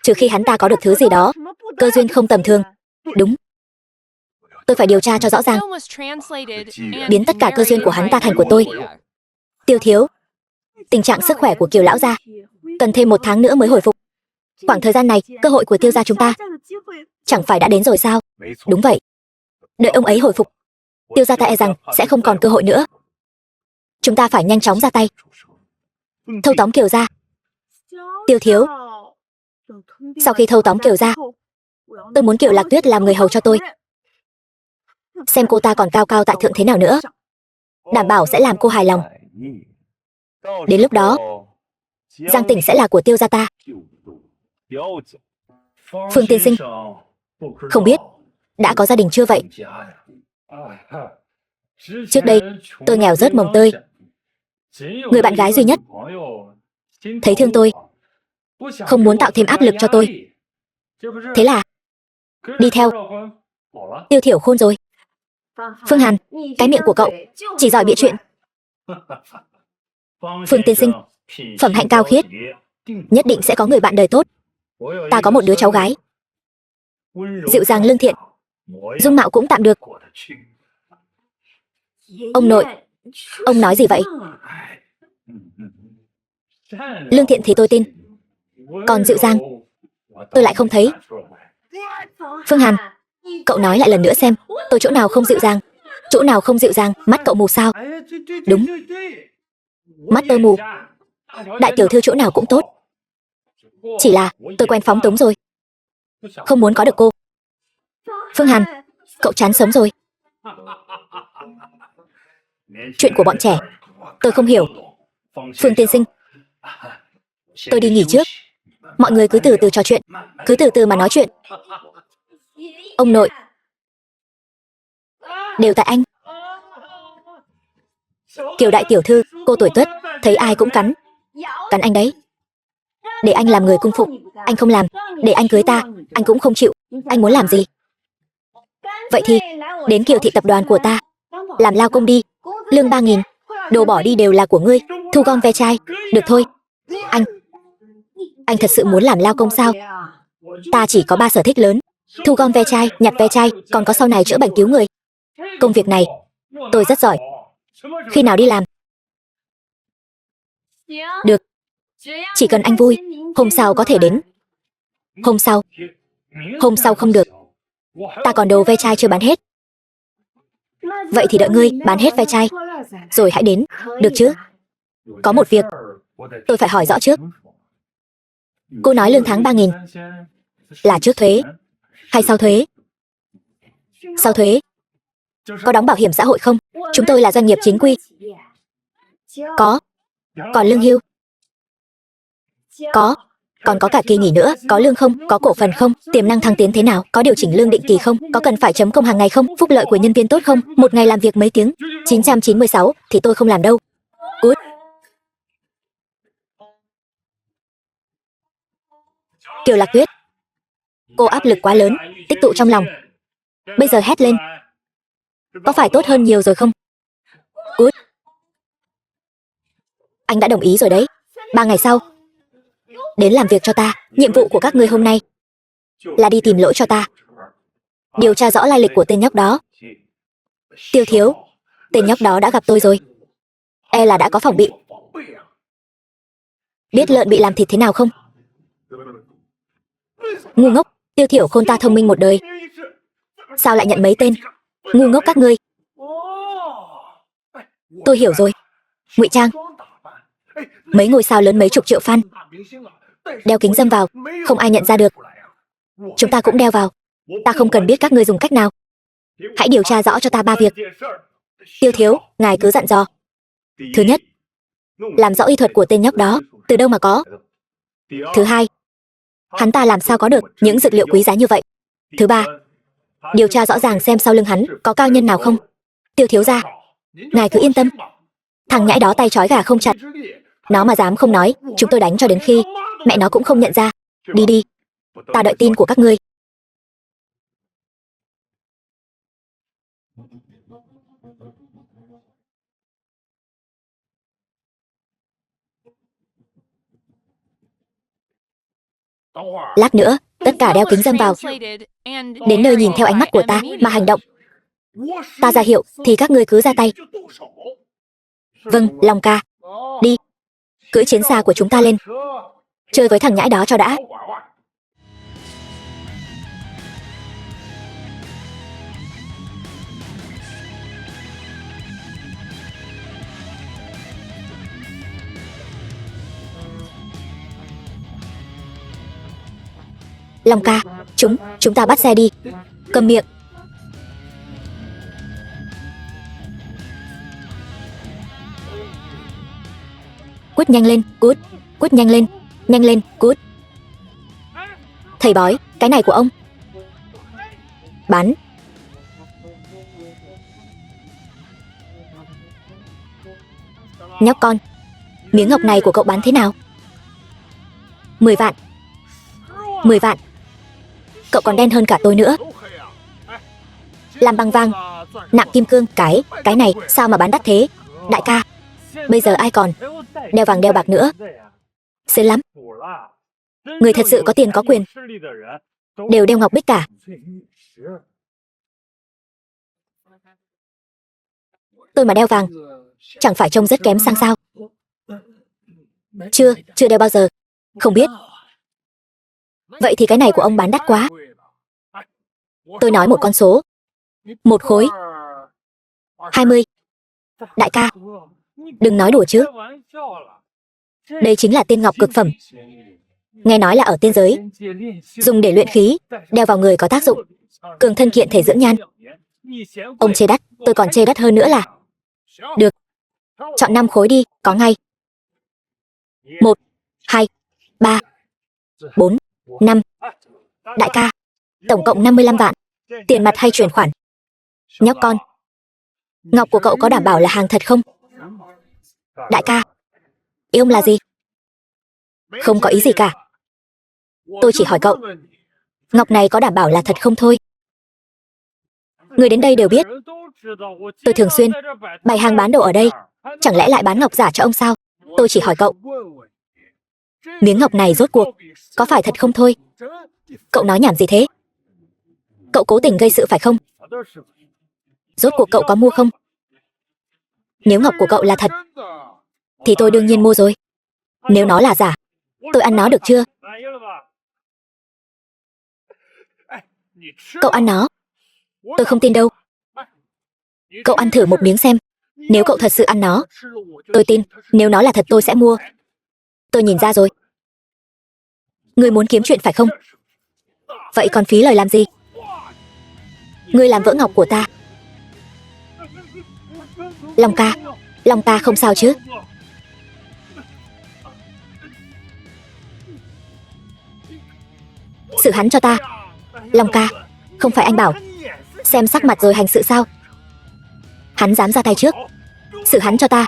Trừ khi hắn ta có được thứ gì đó, cơ duyên không tầm thường. Đúng. Tôi phải điều tra cho rõ ràng, biến tất cả cơ duyên của hắn ta thành của tôi. Tiêu thiếu, tình trạng sức khỏe của Kiều lão gia cần thêm 1 tháng nữa mới hồi phục. Khoảng thời gian này, cơ hội của Tiêu gia chúng ta chẳng phải đã đến rồi sao? Đúng vậy. Đợi ông ấy hồi phục, Tiêu gia ta e rằng sẽ không còn cơ hội nữa. Chúng ta phải nhanh chóng ra tay, thâu tóm Kiều gia. Tiêu thiếu, sau khi thâu tóm Kiều gia, tôi muốn Kiều Lạc Tuyết làm người hầu cho tôi. Xem cô ta còn cao cao tại thượng thế nào nữa, đảm bảo sẽ làm cô hài lòng. Đến lúc đó, Giang Tỉnh sẽ là của Tiêu gia ta. Phương tiên sinh, không biết đã có gia đình chưa vậy? Trước đây, tôi nghèo rớt mồng tơi. Người bạn gái duy nhất thấy thương tôi, không muốn tạo thêm áp lực cho tôi. Thế là đi theo Tiêu Thiểu Khôn rồi. Phương Hàn, cái miệng của cậu chỉ giỏi bịa chuyện. Phương tiên sinh, phẩm hạnh cao khiết, nhất định sẽ có người bạn đời tốt. Ta có một đứa cháu gái, dịu dàng lương thiện, dung mạo cũng tạm được. Ông nội, ông nói gì vậy? Lương thiện thì tôi tin, Còn dịu dàng, tôi lại không thấy. Phương Hàn, cậu nói lại lần nữa xem, tôi chỗ nào không dịu dàng? Chỗ nào không dịu dàng? Mắt cậu mù sao? Đúng, mắt tôi mù. Đại tiểu thư chỗ nào cũng tốt. Chỉ là tôi quen phóng túng rồi, không muốn có được cô. Phương Hàn, cậu chán sống rồi. Chuyện của bọn trẻ tôi không hiểu. Phương tiên sinh, tôi đi nghỉ trước. Mọi người cứ từ từ trò chuyện, cứ từ từ mà nói chuyện. Ông nội, đều tại anh. Kiều đại tiểu thư, cô tuổi tuất, thấy ai cũng cắn. Cắn anh đấy. Để anh làm người cung phụng, anh không làm. Để anh cưới ta, anh cũng không chịu. Anh muốn làm gì? Vậy thì, đến Kiều thị tập đoàn của ta, làm lao công đi. Lương 3.000, đồ bỏ đi đều là của ngươi. Thu gom ve chai, được thôi. Anh thật sự muốn làm lao công sao? Ta chỉ có 3 sở thích lớn: thu gom ve chai, nhặt ve chai, còn có sau này chữa bệnh cứu người. Công việc này, tôi rất giỏi. Khi nào đi làm? Được, chỉ cần anh vui, hôm sau có thể đến. Hôm sau? Hôm sau không được. Ta còn đồ ve chai chưa bán hết. Vậy thì đợi ngươi bán hết ve chai, rồi hãy đến, được chứ? Có một việc, tôi phải hỏi rõ trước. Cô nói lương tháng 3.000 là trước thuế hay sau thuế? Sau thuế. Có đóng bảo hiểm xã hội không? Chúng tôi là doanh nghiệp chính quy. Có. Còn lương hưu? Có. Còn có cả kỳ nghỉ nữa. Có lương không? Có cổ phần không? Tiềm năng thăng tiến thế nào? Có điều chỉnh lương định kỳ không? Có cần phải chấm công hàng ngày không? Phúc lợi của nhân viên tốt không? Một ngày làm việc mấy tiếng? 996 thì tôi không làm đâu. Cút. Kiều Lạc Tuyết, cô áp lực quá lớn, tích tụ trong lòng. Bây giờ hét lên, có phải tốt hơn nhiều rồi không? Cút. Anh đã đồng ý rồi đấy. 3 ngày sau, đến làm việc cho ta. Nhiệm vụ của các ngươi hôm nay là đi tìm lỗi cho ta, điều tra rõ lai lịch của tên nhóc đó. Tiêu thiếu, tên nhóc đó đã gặp tôi rồi, e là đã có phòng bị. Biết lợn bị làm thịt thế nào không? Ngu ngốc, Tiêu Thiểu Khôn ta thông minh một đời, sao lại nhận mấy tên ngu ngốc các ngươi? Tôi hiểu rồi. Ngụy trang. Mấy ngôi sao lớn mấy chục triệu fan, đeo kính râm vào, không ai nhận ra được. Chúng ta cũng đeo vào. Ta không cần biết các ngươi dùng cách nào. Hãy điều tra rõ cho ta 3 việc. Tiêu thiếu, ngài cứ dặn dò. Thứ nhất, làm rõ y thuật của tên nhóc đó, từ đâu mà có. Thứ hai, hắn ta làm sao có được những dược liệu quý giá như vậy. Thứ ba, điều tra rõ ràng xem sau lưng hắn có cao nhân nào không. Tiêu thiếu gia, ngài cứ yên tâm. Thằng nhãi đó tay trói gà không chặt. Nó mà dám không nói, chúng tôi đánh cho đến khi mẹ nó cũng không nhận ra. Đi đi, ta đợi tin của các ngươi. Lát nữa, tất cả đeo kính râm vào. Đến nơi nhìn theo ánh mắt của ta mà hành động. Ta ra hiệu thì các ngươi cứ ra tay. Vâng, Long ca. Đi, cưỡi chiến xa của chúng ta lên, chơi với thằng nhãi đó cho đã. Long ca, chúng ta bắt xe đi. Cầm miệng. Cút nhanh lên, cút. Cút nhanh lên, cút. Thầy bói, cái này của ông. Bán. Nhóc con, miếng ngọc này của cậu bán thế nào? 10 vạn. 10 vạn. Cậu còn đen hơn cả tôi nữa. Làm bằng vàng, nạm kim cương, cái này sao mà bán đắt thế? Đại ca, bây giờ ai còn đeo vàng đeo bạc nữa? Xến lắm. Người thật sự có tiền có quyền đều đeo ngọc bích cả. Tôi mà đeo vàng chẳng phải trông rất kém sang sao? Chưa đeo bao giờ. Không biết. Vậy thì cái này của ông bán đắt quá. Tôi nói một con số. 1 khối 20. Đại ca, đừng nói đùa chứ. Đây chính là tiên ngọc cực phẩm. Nghe nói là ở tiên giới, dùng để luyện khí, đeo vào người có tác dụng cường thân kiện thể dưỡng nhan. Ông chê đắt, tôi còn chê đắt hơn nữa là. Được, chọn 5 khối đi, có ngay. 1, 2, 3, 4, 5. Đại ca, tổng cộng 55 vạn. Tiền mặt hay chuyển khoản? Nhóc con, ngọc của cậu có đảm bảo là hàng thật không? Đại ca, ý ông là gì? Không có ý gì cả. Tôi chỉ hỏi cậu, ngọc này có đảm bảo là thật không thôi. Người đến đây đều biết tôi thường xuyên bày hàng bán đồ ở đây, chẳng lẽ lại bán ngọc giả cho ông sao? Tôi chỉ hỏi cậu, miếng ngọc này rốt cuộc có phải thật không thôi? Cậu nói nhảm gì thế? Cậu cố tình gây sự phải không? Rốt cuộc cậu có mua không? Nếu ngọc của cậu là thật thì tôi đương nhiên mua rồi. Nếu nó là giả, tôi ăn nó được chưa? Cậu ăn nó? Tôi không tin đâu. Cậu ăn thử một miếng xem. Nếu cậu thật sự ăn nó, tôi tin. Nếu nó là thật tôi sẽ mua. Tôi nhìn ra rồi. Ngươi muốn kiếm chuyện phải không? Vậy còn phí lời làm gì? Ngươi làm vỡ ngọc của ta. Long ca không sao chứ? Xử hắn cho ta. Long ca, không phải anh bảo xem sắc mặt rồi hành sự sao? Hắn dám ra tay trước, xử hắn cho ta.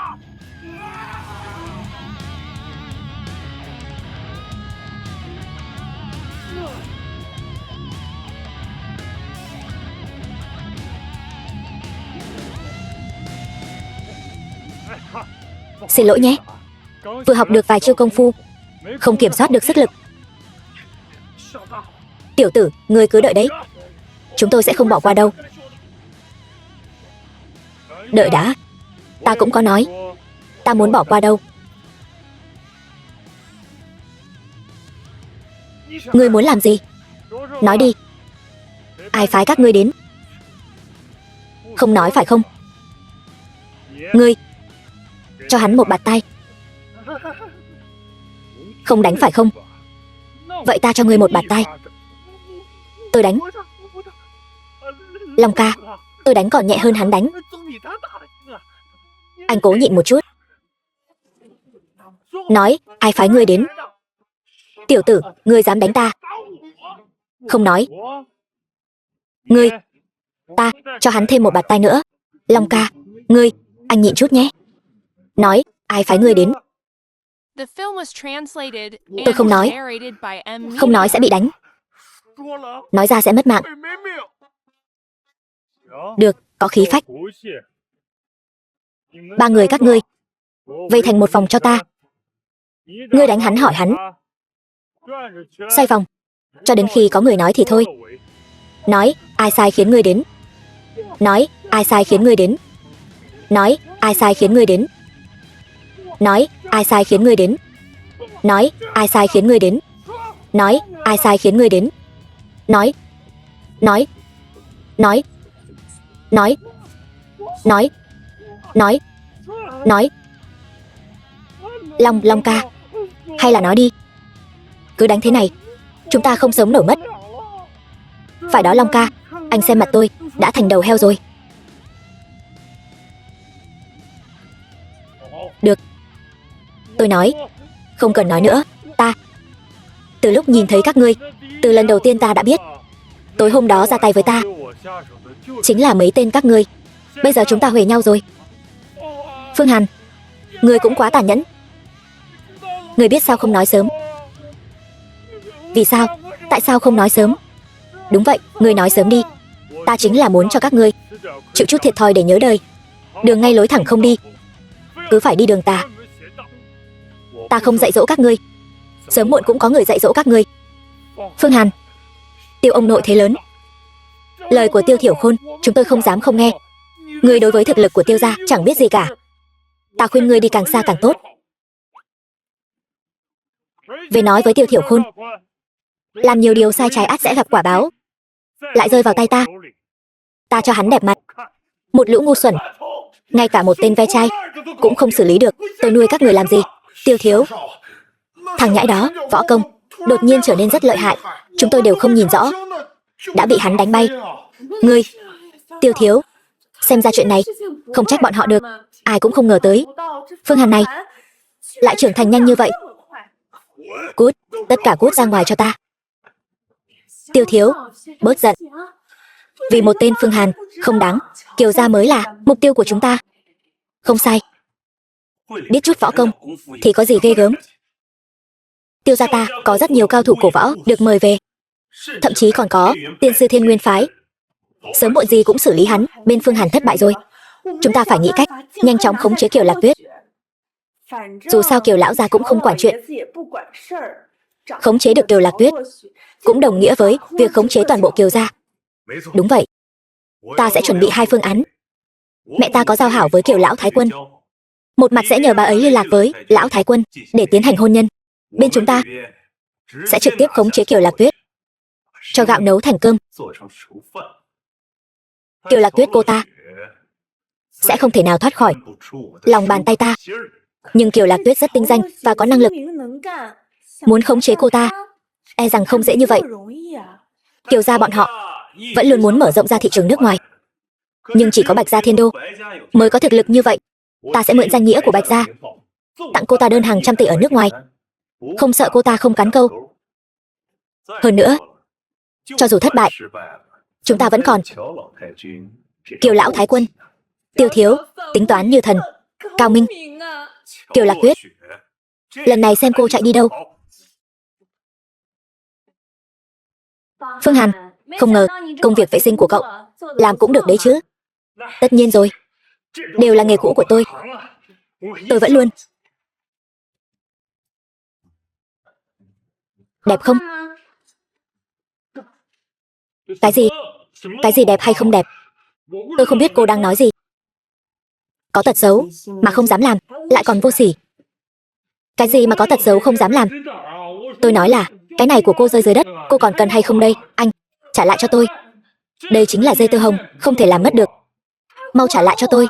Xin lỗi nhé, vừa học được vài chiêu công phu, không kiểm soát được sức lực. Tiểu tử, ngươi cứ đợi đấy, chúng tôi sẽ không bỏ qua đâu. Đợi đã, ta cũng có nói, ta muốn bỏ qua đâu. Ngươi muốn làm gì? Nói đi. Ai phái các ngươi đến? Không nói phải không? Ngươi cho hắn một bạt tay. Không đánh phải không? Vậy ta cho ngươi một bạt tay. Tôi đánh. Long ca, tôi đánh còn nhẹ hơn hắn đánh. Anh cố nhịn một chút. Nói, ai phái ngươi đến? Tiểu tử, ngươi dám đánh ta? Không nói. Ngươi, ta cho hắn thêm một bạt tay nữa. Long ca, ngươi, anh nhịn chút nhé. Nói, ai phái ngươi đến? Tôi không nói. Không nói sẽ bị đánh. Nói ra sẽ mất mạng. Được, có khí phách. 3 người các ngươi vây thành một vòng cho ta. Ngươi đánh hắn hỏi hắn. Xoay vòng cho đến khi có người nói thì thôi. Nói, ai sai khiến ngươi đến? Nói, ai sai khiến ngươi đến? Nói, ai sai khiến ngươi đến? Nói, ai sai khiến ngươi đến? Nói, ai sai khiến ngươi đến? Nói, ai sai khiến ngươi đến? Nói, nói, nói, nói, nói, nói, nói. Long ca, hay là nói đi. Cứ đánh thế này, chúng ta không sống nổi mất. Phải đó Long ca, anh xem mặt tôi, đã thành đầu heo rồi. Được. Tôi nói, không cần nói nữa, ta. Từ lúc nhìn thấy các ngươi, từ lần đầu tiên ta đã biết, tối hôm đó ra tay với ta chính là mấy tên các ngươi. Bây giờ chúng ta huề nhau rồi. Phương Hàn, ngươi cũng quá tàn nhẫn. Ngươi biết sao không nói sớm? Vì sao? Tại sao không nói sớm? Đúng vậy, ngươi nói sớm đi. Ta chính là muốn cho các ngươi chịu chút thiệt thòi để nhớ đời. Đường ngay lối thẳng không đi, cứ phải đi đường tà. Ta không dạy dỗ các ngươi, sớm muộn cũng có người dạy dỗ các ngươi. Phương Hàn, Tiêu ông nội thế lớn, lời của Tiêu Thiểu Khôn chúng tôi không dám không nghe. Ngươi đối với thực lực của Tiêu gia chẳng biết gì cả. Ta khuyên ngươi đi càng xa càng tốt. Về nói với Tiêu Thiểu Khôn, Làm nhiều điều sai trái ắt sẽ gặp quả báo. Lại rơi vào tay ta. Ta cho hắn đẹp mặt. Một lũ ngu xuẩn. Ngay cả một tên ve chai cũng không xử lý được. Tôi nuôi các người làm gì? Tiêu thiếu. Thằng nhãi đó, võ công đột nhiên trở nên rất lợi hại. Chúng tôi đều không nhìn rõ. Đã bị hắn đánh bay. Ngươi, Tiêu thiếu. Xem ra chuyện này không trách bọn họ được. Ai cũng không ngờ tới Phương Hàn này lại trưởng thành nhanh như vậy. Cút, tất cả cút ra ngoài cho ta. Tiêu thiếu, bớt giận. Vì một tên Phương Hàn không đáng, Kiều gia mới là mục tiêu của chúng ta. Không sai. Biết chút võ công thì có gì ghê gớm. Tiêu gia ta có rất nhiều cao thủ cổ võ được mời về. Thậm chí còn có tiên sư Thiên Nguyên phái. Sớm muộn gì cũng xử lý hắn. Bên Phương Hàn thất bại rồi. Chúng ta phải nghĩ cách nhanh chóng khống chế Kiều Lạc Tuyết. Dù sao Kiều lão gia cũng không quản chuyện. Khống chế được Kiều Lạc Tuyết cũng đồng nghĩa với việc khống chế toàn bộ Kiều gia. Đúng vậy. Ta sẽ chuẩn bị 2 phương án. Mẹ ta có giao hảo với Kiều lão thái quân. Một mặt sẽ nhờ bà ấy liên lạc với lão thái quân để tiến hành hôn nhân. Bên chúng ta sẽ trực tiếp khống chế Kiều Lạc Tuyết, cho gạo nấu thành cơm. Kiều Lạc Tuyết cô ta sẽ không thể nào thoát khỏi lòng bàn tay ta. Nhưng Kiều Lạc Tuyết rất tinh danh và có năng lực. Muốn khống chế cô ta e rằng không dễ như vậy. Kiều gia bọn họ vẫn luôn muốn mở rộng ra thị trường nước ngoài. Nhưng chỉ có Bạch Gia Thiên Đô mới có thực lực như vậy. Ta sẽ mượn danh nghĩa của Bạch Gia, tặng cô ta đơn hàng trăm tỷ ở nước ngoài. Không sợ cô ta không cắn câu. Hơn nữa, cho dù thất bại, chúng ta vẫn còn Kiều lão thái quân. Tiêu thiếu, tính toán như thần, cao minh. Kiều Lạc Tuyết, lần này xem cô chạy đi đâu. Phương Hàn, không ngờ công việc vệ sinh của cậu làm cũng được đấy chứ. Tất nhiên rồi, đều là nghề cũ của tôi. Tôi vẫn luôn. Đẹp không? Cái gì? Cái gì đẹp hay không đẹp? Tôi không biết cô đang nói gì. Có tật xấu mà không dám làm, lại còn vô sỉ. Cái gì mà có tật xấu không dám làm? Tôi nói là cái này của cô rơi dưới đất, cô còn cần hay không đây? Anh, trả lại cho tôi. Đây chính là dây tơ hồng, không thể làm mất được. Mau trả lại cho tôi.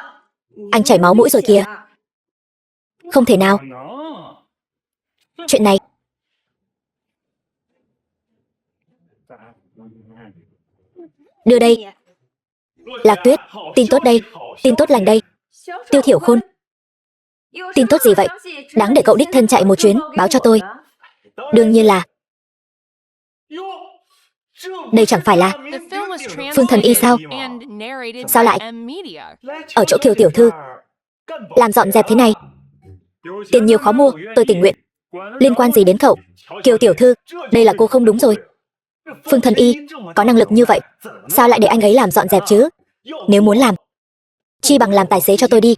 Anh chảy máu mũi rồi kìa. Không thể nào. Chuyện này. Đưa đây. Lạc Tuyết, tin tốt đây, tin tốt lành đây. Tiêu Thiểu Khôn. Tin tốt gì vậy? Đáng để cậu đích thân chạy một chuyến, báo cho tôi. Đương nhiên là. Đây chẳng phải là Phương Thần Y sao? Sao lại ở chỗ Kiều tiểu thư làm dọn dẹp thế này? Tiền nhiều khó mua, tôi tình nguyện. Liên quan gì đến cậu? Kiều tiểu thư, đây là cô không đúng rồi. Phương Thần Y có năng lực như vậy, sao lại để anh ấy làm dọn dẹp chứ? Nếu muốn làm, chi bằng làm tài xế cho tôi đi.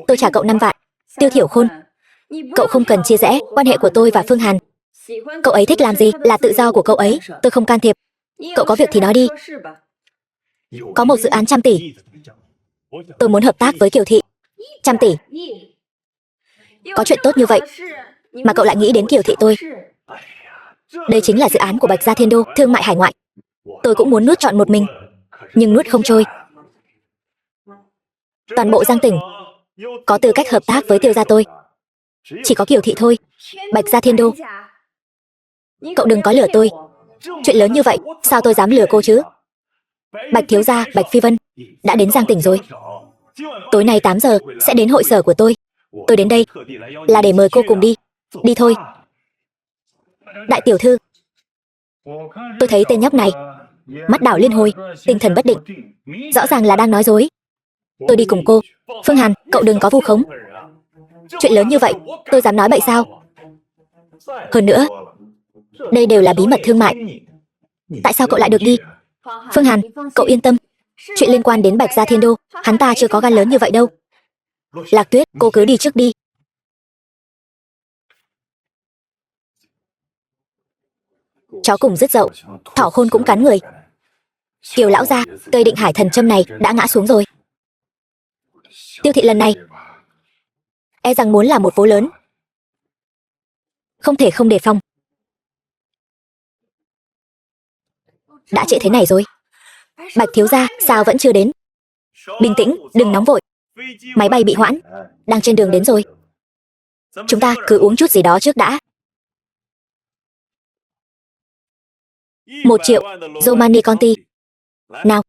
Tôi trả cậu 5 vạn. Tiêu Thiểu Khôn, cậu không cần chia rẽ quan hệ của tôi và Phương Hàn. Cậu ấy thích làm gì là tự do của cậu ấy, tôi không can thiệp. Cậu có việc thì nói đi. Có một dự án 100 tỷ. Tôi muốn hợp tác với Kiều thị. 100 tỷ. Có chuyện tốt như vậy mà cậu lại nghĩ đến Kiều thị tôi. Đây chính là dự án của Bạch Gia Thiên Đô, thương mại hải ngoại. Tôi cũng muốn nuốt trọn một mình, nhưng nuốt không trôi. Toàn bộ Giang tỉnh có tư cách hợp tác với Tiêu gia tôi chỉ có Kiều thị thôi. Bạch Gia Thiên Đô, cậu đừng có lừa tôi. Chuyện lớn như vậy, sao tôi dám lừa cô chứ? Bạch thiếu gia, Bạch Phi Vân đã đến Giang tỉnh rồi. Tối nay 8 giờ sẽ đến hội sở của tôi. Tôi đến đây là để mời cô cùng đi. Đi thôi. Đại tiểu thư, tôi thấy tên nhóc này mắt đảo liên hồi, tinh thần bất định, rõ ràng là đang nói dối. Tôi đi cùng cô. Phương Hàn, cậu đừng có vu khống. Chuyện lớn như vậy, tôi dám nói bậy sao? Hơn nữa, đây đều là bí mật thương mại. Tại sao cậu lại được đi? Phương Hàn, cậu yên tâm. Chuyện liên quan đến Bạch Gia Thiên Đô, hắn ta chưa có gan lớn như vậy đâu. Lạc Tuyết, cô cứ đi trước đi. Chó cùng rứt dậu, thỏ khôn cũng cắn người. Kiều lão gia, cây Định Hải thần châm này đã ngã xuống rồi. Tiêu thị lần này e rằng muốn làm một vố lớn, không thể không đề phòng. Đã trễ thế này rồi. Bạch thiếu gia, sao vẫn chưa đến? Bình tĩnh, đừng nóng vội. Máy bay bị hoãn, đang trên đường đến rồi. Chúng ta cứ uống chút gì đó trước đã. 1 triệu, Romani Conti. Nào,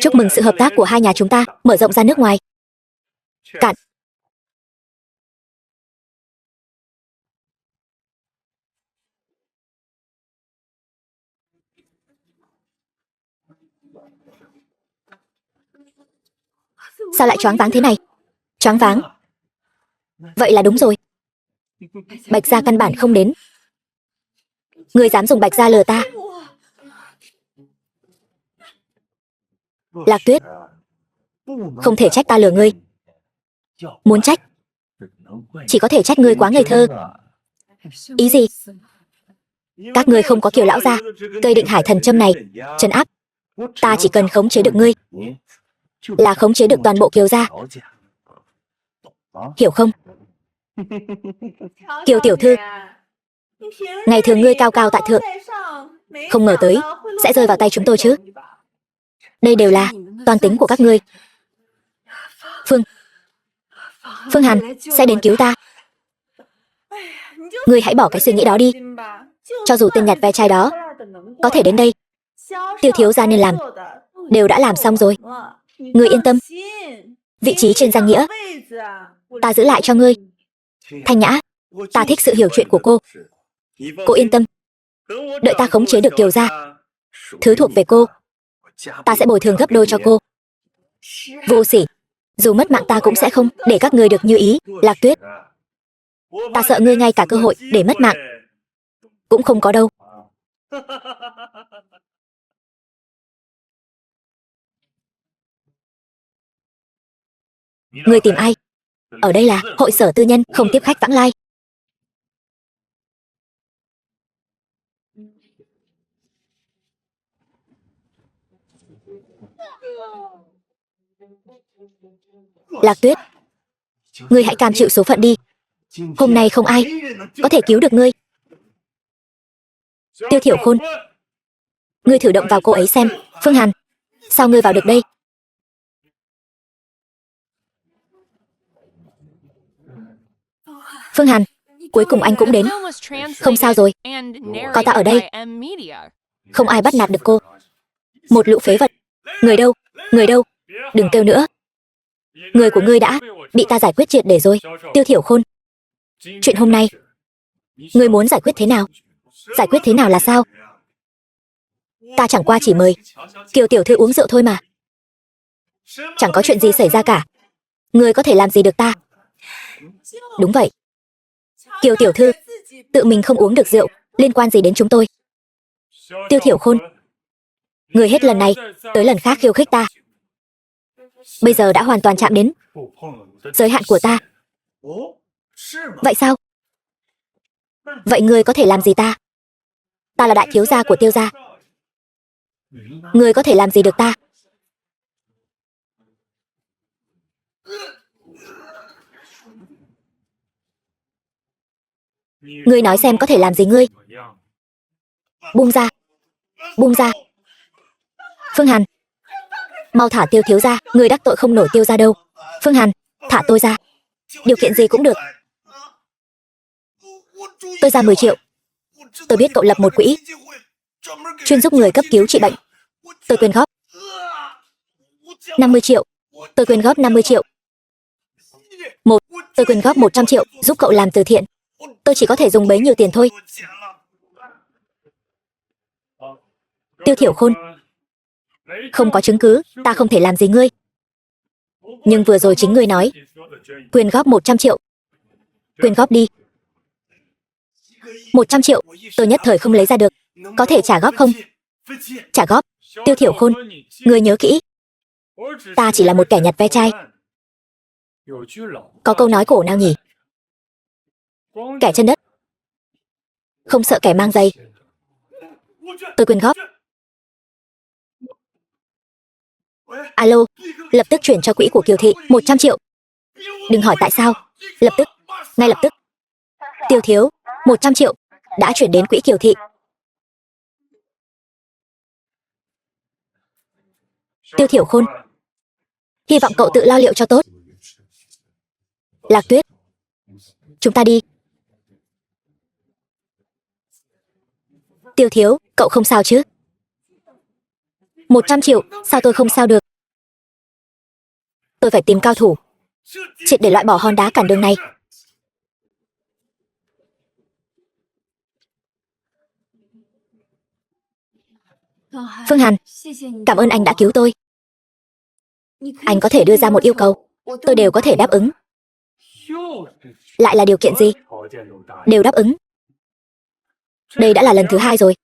chúc mừng sự hợp tác của hai nhà chúng ta mở rộng ra nước ngoài. Cạn. Sao lại choáng váng thế này? Choáng váng? Vậy là đúng rồi. Bạch gia căn bản không đến. Ngươi dám dùng Bạch gia lừa ta? Lạc Tuyết, không thể trách ta lừa ngươi. Muốn trách, chỉ có thể trách ngươi quá ngây thơ. Ý gì? Các ngươi không có kiểu lão gia, cây định hải thần châm này, trấn áp. Ta chỉ cần khống chế được ngươi, là khống chế được toàn bộ Kiều gia. Hiểu không? Kiều tiểu thư, ngày thường ngươi cao cao tại thượng, không ngờ tới sẽ rơi vào tay chúng tôi chứ. Đây đều là toan tính của các ngươi. Phương Hàn sẽ đến cứu ta. Ngươi hãy bỏ cái suy nghĩ đó đi. Cho dù tên nhặt ve chai đó có thể đến đây, Tiêu thiếu gia nên làm đều đã làm xong rồi. Ngươi yên tâm, vị trí trên danh nghĩa ta giữ lại cho ngươi. Thanh Nhã, ta thích sự hiểu chuyện của cô. Cô yên tâm, đợi ta khống chế được Kiều gia, thứ thuộc về cô, ta sẽ bồi thường gấp đôi cho cô. Vô sỉ, dù mất mạng ta cũng sẽ không để các ngươi được như ý. Lạc Tuyết, ta sợ ngươi ngay cả cơ hội để mất mạng cũng không có đâu. Ngươi tìm ai? Ở đây là hội sở tư nhân, không tiếp khách vãng lai. Lạc Tuyết, ngươi hãy cam chịu số phận đi. Hôm nay không ai có thể cứu được ngươi. Tiêu Thiểu Khôn, ngươi thử động vào cô ấy xem. Phương Hàn, sao ngươi vào được đây? Phương Hàn, cuối cùng anh cũng đến. Không sao rồi, có ta ở đây, không ai bắt nạt được cô. Một lũ phế vật. Người đâu? Người đâu? Đừng kêu nữa. Người của ngươi đã bị ta giải quyết triệt để rồi. Tiêu Thiểu Khôn, chuyện hôm nay ngươi muốn giải quyết thế nào? Giải quyết thế nào là sao? Ta chẳng qua chỉ mời Kiều tiểu thư uống rượu thôi mà. Chẳng có chuyện gì xảy ra cả. Ngươi có thể làm gì được ta? Đúng vậy. Kiều tiểu thư tự mình không uống được rượu, liên quan gì đến chúng tôi? Tiêu Thiểu Khôn, ngươi hết lần này tới lần khác khiêu khích ta, bây giờ đã hoàn toàn chạm đến giới hạn của ta. Vậy sao? Vậy ngươi có thể làm gì ta? Ta là đại thiếu gia của Tiêu gia. Ngươi có thể làm gì được ta? Ngươi nói xem có thể làm gì ngươi? Buông ra. Buông ra. Phương Hàn, mau thả Tiêu thiếu gia, ngươi đắc tội không nổi Tiêu gia đâu. Phương Hàn, thả tôi ra. Điều kiện gì cũng được. Tôi ra 10 triệu. Tôi biết cậu lập một quỹ chuyên giúp người cấp cứu trị bệnh. Tôi quyên góp 50 triệu. Tôi quyên góp 50 triệu. Tôi quyên góp 100 triệu giúp cậu làm từ thiện. Tôi chỉ có thể dùng bấy nhiêu tiền thôi. Tiêu Thiểu Khôn, không có chứng cứ, ta không thể làm gì ngươi. Nhưng vừa rồi chính ngươi nói quyên góp 100 triệu. Quyên góp đi. 100 triệu, tôi nhất thời không lấy ra được. Có thể trả góp không? Trả góp. Tiêu Thiểu Khôn, ngươi nhớ kỹ, ta chỉ là một kẻ nhặt ve chai. Có câu nói cổ nào nhỉ? Kẻ chân đất không sợ kẻ mang giày. Tôi quyên góp. Alo, lập tức chuyển cho quỹ của Kiều thị 100 triệu. Đừng hỏi tại sao. Lập tức, ngay lập tức. Tiêu thiếu, 100 triệu đã chuyển đến quỹ Kiều thị. Tiêu Thiểu Khôn, hy vọng cậu tự lo liệu cho tốt. Lạc Tuyết, chúng ta đi. Tiêu thiếu, cậu không sao chứ? 100 triệu, sao tôi không sao được? Tôi phải tìm cao thủ, triệt để loại bỏ hòn đá cản đường này. Phương Hàn, cảm ơn anh đã cứu tôi. Anh có thể đưa ra một yêu cầu, tôi đều có thể đáp ứng. Lại là điều kiện gì? Đều đáp ứng. Đây đã là lần thứ 2 rồi.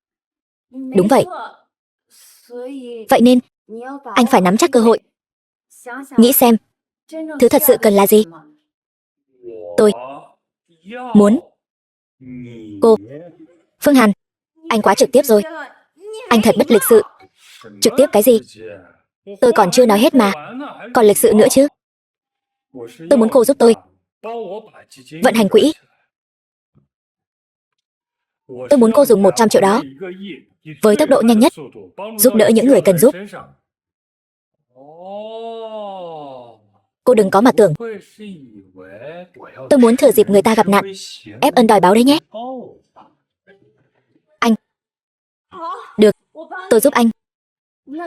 Đúng vậy. Vậy nên, anh phải nắm chắc cơ hội. Nghĩ xem, thứ thật sự cần là gì? Tôi muốn cô. Phương Hàn, anh quá trực tiếp rồi. Anh thật bất lịch sự. Trực tiếp cái gì? Tôi còn chưa nói hết mà. Còn lịch sự nữa chứ. Tôi muốn cô giúp tôi vận hành quỹ. Tôi muốn cô dùng 100 triệu đó với tốc độ nhanh nhất, giúp đỡ những người cần giúp. Cô đừng có mà tưởng tôi muốn thừa dịp người ta gặp nạn ép ân đòi báo đấy nhé. Anh. Được, tôi giúp anh.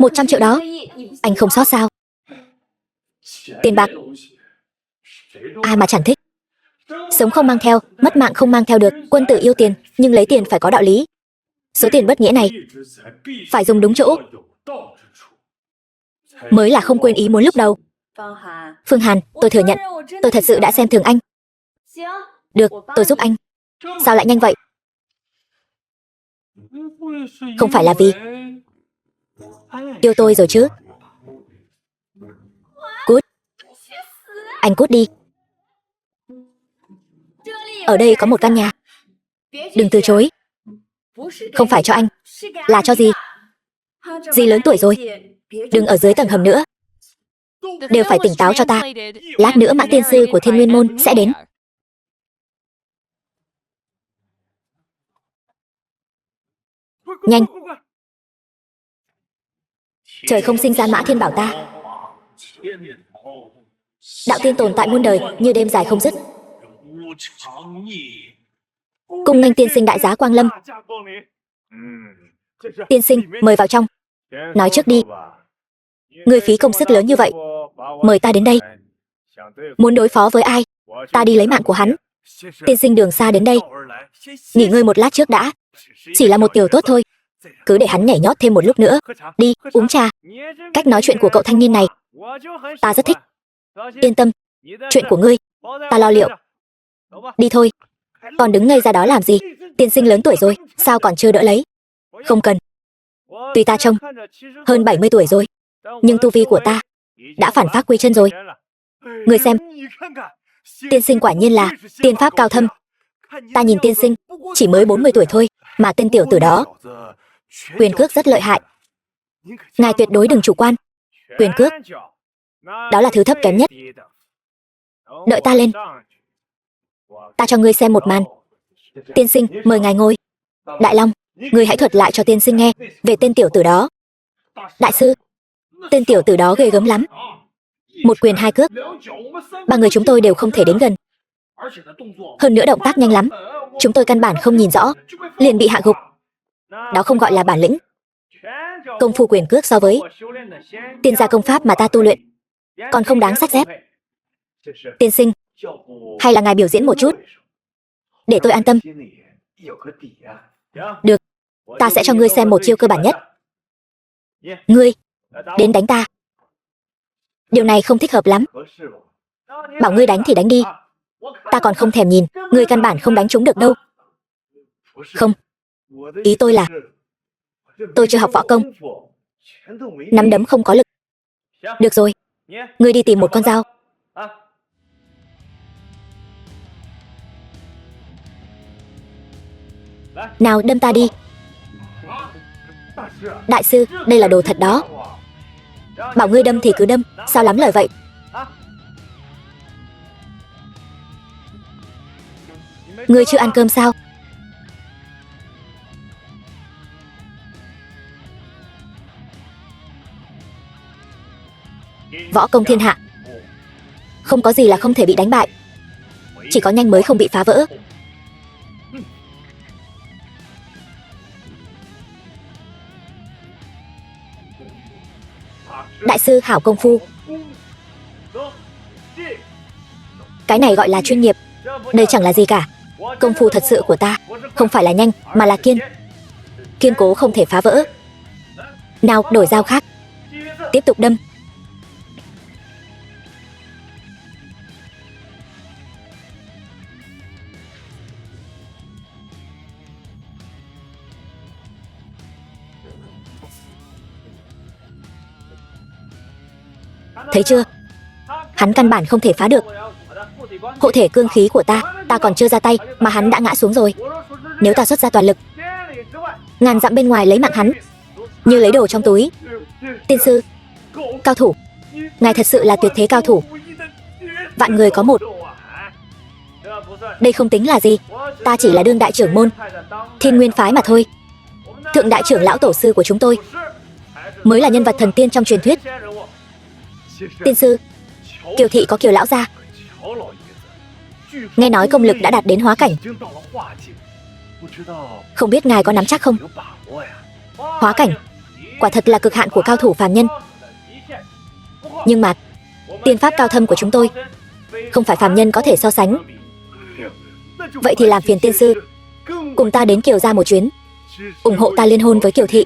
100 triệu đó, anh không sót sao? Tiền bạc, ai mà chẳng thích. Sống không mang theo, mất mạng không mang theo được. Quân tử yêu tiền, nhưng lấy tiền phải có đạo lý. Số tiền bất nghĩa này phải dùng đúng chỗ, mới là không quên ý muốn lúc đầu. Phương Hàn, tôi thừa nhận, tôi thật sự đã xem thường anh. Được, tôi giúp anh. Sao lại nhanh vậy? Không phải là vì yêu tôi rồi chứ? Cút. Anh cút đi. Ở đây có một căn nhà. Đừng từ chối. Không phải cho anh, là cho dì. Dì lớn tuổi rồi, đừng ở dưới tầng hầm nữa. Đều phải tỉnh táo cho ta. Lát nữa Mã tiên sư của Thiên Nguyên môn sẽ đến. Nhanh. Trời không sinh ra Mã Thiên bảo ta. Đạo tiên tồn tại muôn đời, như đêm dài không dứt. Cung nghênh tiên sinh đại giá quang lâm. Tiên sinh, mời vào trong. Nói trước đi. Ngươi phí công sức lớn như vậy, mời ta đến đây. Muốn đối phó với ai? Ta đi lấy mạng của hắn. Tiên sinh đường xa đến đây, nghỉ ngơi một lát trước đã. Chỉ là một tiểu tốt thôi, cứ để hắn nhảy nhót thêm một lúc nữa. Đi, uống trà. Cách nói chuyện của cậu thanh niên này ta rất thích. Yên tâm, chuyện của ngươi ta lo liệu. Đi thôi. Còn đứng ngây ra đó làm gì? Tiên sinh lớn tuổi rồi, sao còn chưa đỡ lấy? Không cần. Tuy ta trông hơn 70 tuổi rồi, nhưng tu vi của ta đã phản phát quy chân rồi. Ngươi xem, tiên sinh quả nhiên là tiên pháp cao thâm. Ta nhìn tiên sinh chỉ mới 40 tuổi thôi, mà tên tiểu tử đó quyền cước rất lợi hại. Ngài tuyệt đối đừng chủ quan. Quyền cước, đó là thứ thấp kém nhất. Đợi ta lên, ta cho ngươi xem một màn. Tiên sinh, mời ngài ngồi. Đại Long, ngươi hãy thuật lại cho tiên sinh nghe về tên tiểu tử đó. Đại sư, tên tiểu tử đó ghê gớm lắm. Một quyền hai cước, ba người chúng tôi đều không thể đến gần. Hơn nữa động tác nhanh lắm, chúng tôi căn bản không nhìn rõ, liền bị hạ gục. Đó không gọi là bản lĩnh. Công phu quyền cước so với tiên gia công pháp mà ta tu luyện còn không đáng sách dép. Tiên sinh, hay là ngài biểu diễn một chút để tôi an tâm. Được, ta sẽ cho ngươi xem một chiêu cơ bản nhất. Ngươi đến đánh ta, điều này không thích hợp lắm. Bảo ngươi đánh thì đánh đi, ta còn không thèm nhìn. Ngươi căn bản không đánh trúng được đâu. Không, ý tôi là tôi chưa học võ công, nắm đấm không có lực. Được rồi, ngươi đi tìm một con dao. Nào, đâm ta đi. Đại sư, đây là đồ thật đó. Bảo ngươi đâm thì cứ đâm, sao lắm lời vậy? Ngươi chưa ăn cơm sao? Võ công thiên hạ, không có gì là không thể bị đánh bại, chỉ có nhanh mới không bị phá vỡ. Đại sư hảo công phu. Cái này gọi là chuyên nghiệp. Đây chẳng là gì cả. Công phu thật sự của ta không phải là nhanh, mà là kiên. Kiên cố không thể phá vỡ. Nào, đổi dao khác. Tiếp tục đâm. Thấy chưa? Hắn căn bản không thể phá được. Hộ thể cương khí của ta còn chưa ra tay mà hắn đã ngã xuống rồi. Nếu ta xuất ra toàn lực, ngàn dặm bên ngoài lấy mạng hắn như lấy đồ trong túi. Tiên sư, cao thủ, ngài thật sự là tuyệt thế cao thủ. Vạn người có một. Đây không tính là gì. Ta chỉ là đương đại trưởng môn Thiên Nguyên phái mà thôi. Thượng đại trưởng lão tổ sư của chúng tôi mới là nhân vật thần tiên trong truyền thuyết. Tiên sư, Kiều thị có Kiều lão gia, nghe nói công lực đã đạt đến hóa cảnh. Không biết ngài có nắm chắc không? Hóa cảnh quả thật là cực hạn của cao thủ phàm nhân. Nhưng mà tiên pháp cao thâm của chúng tôi không phải phàm nhân có thể so sánh. Vậy thì làm phiền tiên sư cùng ta đến Kiều gia một chuyến, ủng hộ ta liên hôn với Kiều thị.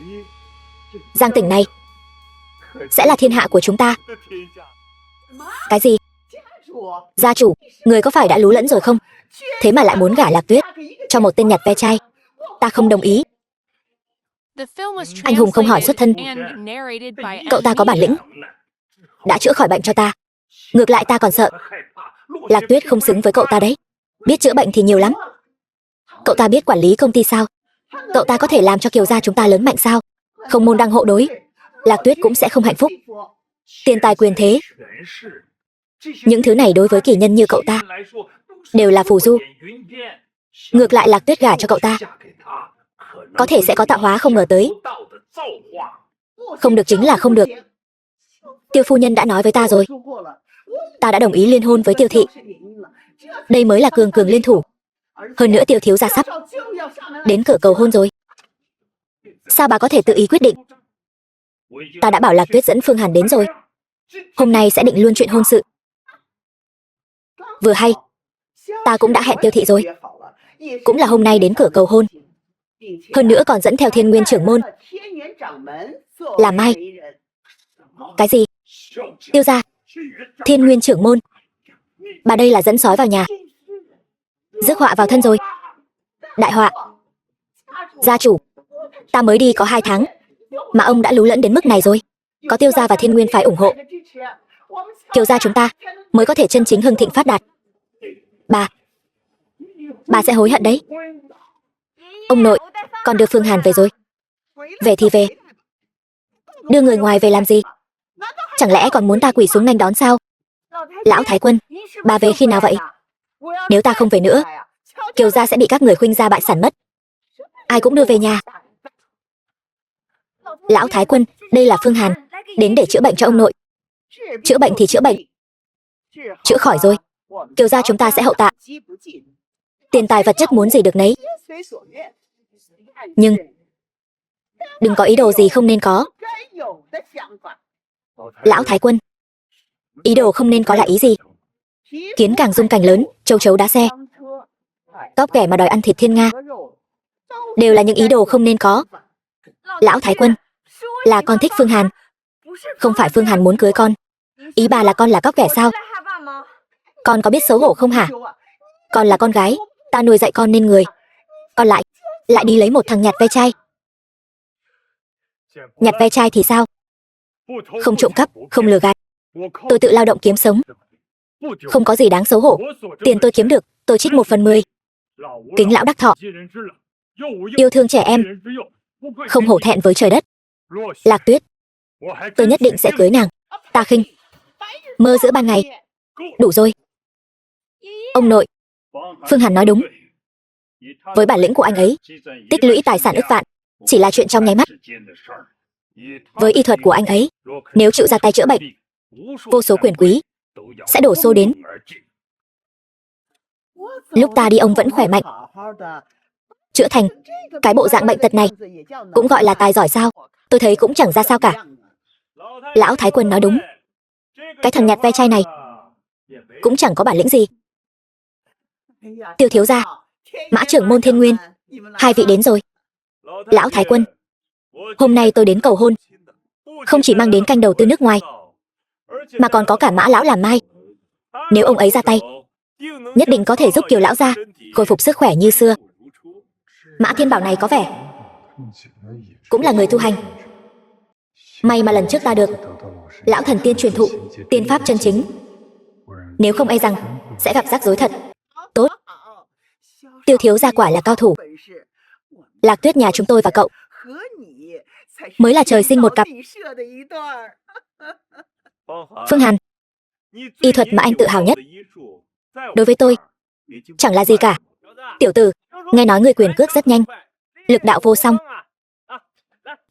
Giang tỉnh này sẽ là thiên hạ của chúng ta. Cái gì? Gia chủ, người có phải đã lú lẫn rồi không? Thế mà lại muốn gả Lạc Tuyết cho một tên nhặt ve chai. Ta không đồng ý. Anh hùng không hỏi xuất thân. Cậu ta có bản lĩnh, đã chữa khỏi bệnh cho ta. Ngược lại ta còn sợ. Lạc Tuyết không xứng với cậu ta đấy. Biết chữa bệnh thì nhiều lắm. Cậu ta biết quản lý công ty sao? Cậu ta có thể làm cho Kiều gia chúng ta lớn mạnh sao? Không môn đăng hộ đối, Lạc Tuyết cũng sẽ không hạnh phúc. Tiền tài quyền thế, những thứ này đối với kỳ nhân như cậu ta đều là phù du. Ngược lại Lạc Tuyết gả cho cậu ta, có thể sẽ có tạo hóa không ngờ tới. Không được chính là không được. Tiêu phu nhân đã nói với ta rồi. Ta đã đồng ý liên hôn với Tiêu thị. Đây mới là cường cường liên thủ. Hơn nữa Tiêu thiếu gia sắp đến cửa cầu hôn rồi. Sao bà có thể tự ý quyết định? Ta đã bảo Lạc Tuyết dẫn Phương Hàn đến rồi. Hôm nay sẽ định luôn chuyện hôn sự. Vừa hay, ta cũng đã hẹn Tiêu thị rồi. Cũng là hôm nay đến cửa cầu hôn. Hơn nữa còn dẫn theo Thiên Nguyên trưởng môn làm mai. Cái gì? Tiêu gia, Thiên Nguyên trưởng môn. Bà đây là dẫn sói vào nhà, rước họa vào thân rồi. Đại họa. Gia chủ, ta mới đi có 2 tháng mà ông đã lú lẫn đến mức này rồi. Có Tiêu gia và Thiên Nguyên phải ủng hộ, Kiều gia chúng ta mới có thể chân chính hưng thịnh phát đạt. Bà sẽ hối hận đấy. Ông nội, con đưa Phương Hàn về rồi. Về thì về. Đưa người ngoài về làm gì? Chẳng lẽ còn muốn ta quỳ xuống nghênh đón sao? Lão Thái Quân, bà về khi nào vậy? Nếu ta không về nữa, Kiều gia sẽ bị các người khuynh gia bại sản mất. Ai cũng đưa về nhà. Lão Thái Quân, đây là Phương Hàn, đến để chữa bệnh cho ông nội. Chữa bệnh thì chữa bệnh. Chữa khỏi rồi, Kiều gia chúng ta sẽ hậu tạ. Tiền tài vật chất muốn gì được nấy. Nhưng đừng có ý đồ gì không nên có. Lão Thái Quân, ý đồ không nên có là ý gì? Kiến càng dung càng lớn, châu chấu đá xe. Cóc ghẻ mà đòi ăn thịt thiên nga, đều là những ý đồ không nên có. Lão Thái Quân, là con thích Phương Hàn, không phải Phương Hàn muốn cưới con. Ý bà là con là cóc ghẻ sao? Con có biết xấu hổ không hả? Con là con gái, ta nuôi dạy con nên người. Con lại đi lấy một thằng nhặt ve chai. Nhặt ve chai thì sao? Không trộm cắp, không lừa gạt. Tôi tự lao động kiếm sống, không có gì đáng xấu hổ. Tiền tôi kiếm được, tôi trích 1/10. Kính lão đắc thọ. Yêu thương trẻ em, không hổ thẹn với trời đất. Lạc Tuyết, tôi nhất định sẽ cưới nàng. Ta khinh mơ giữa ban ngày. Đủ rồi. Ông nội, Phương Hàn nói đúng. Với bản lĩnh của anh ấy, tích lũy tài sản ức vạn chỉ là chuyện trong nháy mắt. Với y thuật của anh ấy, nếu chịu ra tay chữa bệnh, vô số quyền quý sẽ đổ xô đến. Lúc ta đi ông vẫn khỏe mạnh, chữa thành cái bộ dạng bệnh tật này cũng gọi là tài giỏi sao? Tôi thấy cũng chẳng ra sao cả. Lão Thái Quân nói đúng. Cái thằng nhặt ve chai này cũng chẳng có bản lĩnh gì. Tiêu thiếu gia, Mã trưởng môn Thiên Nguyên, hai vị đến rồi. Lão Thái Quân, hôm nay tôi đến cầu hôn, không chỉ mang đến canh đầu tư nước ngoài, mà còn có cả Mã lão làm mai. Nếu ông ấy ra tay, nhất định có thể giúp Kiều lão gia khôi phục sức khỏe như xưa. Mã Thiên Bảo này có vẻ cũng là người tu hành. May mà lần trước ta được lão thần tiên truyền thụ tiên pháp chân chính, nếu không e rằng sẽ gặp rắc rối thật. Tốt, Tiêu thiếu gia quả là cao thủ. Lạc Tuyết nhà chúng tôi và cậu mới là trời sinh một cặp. Phương Hàn, y thuật mà anh tự hào nhất đối với tôi chẳng là gì cả. Tiểu tử, nghe nói người quyền cước rất nhanh, lực đạo vô song.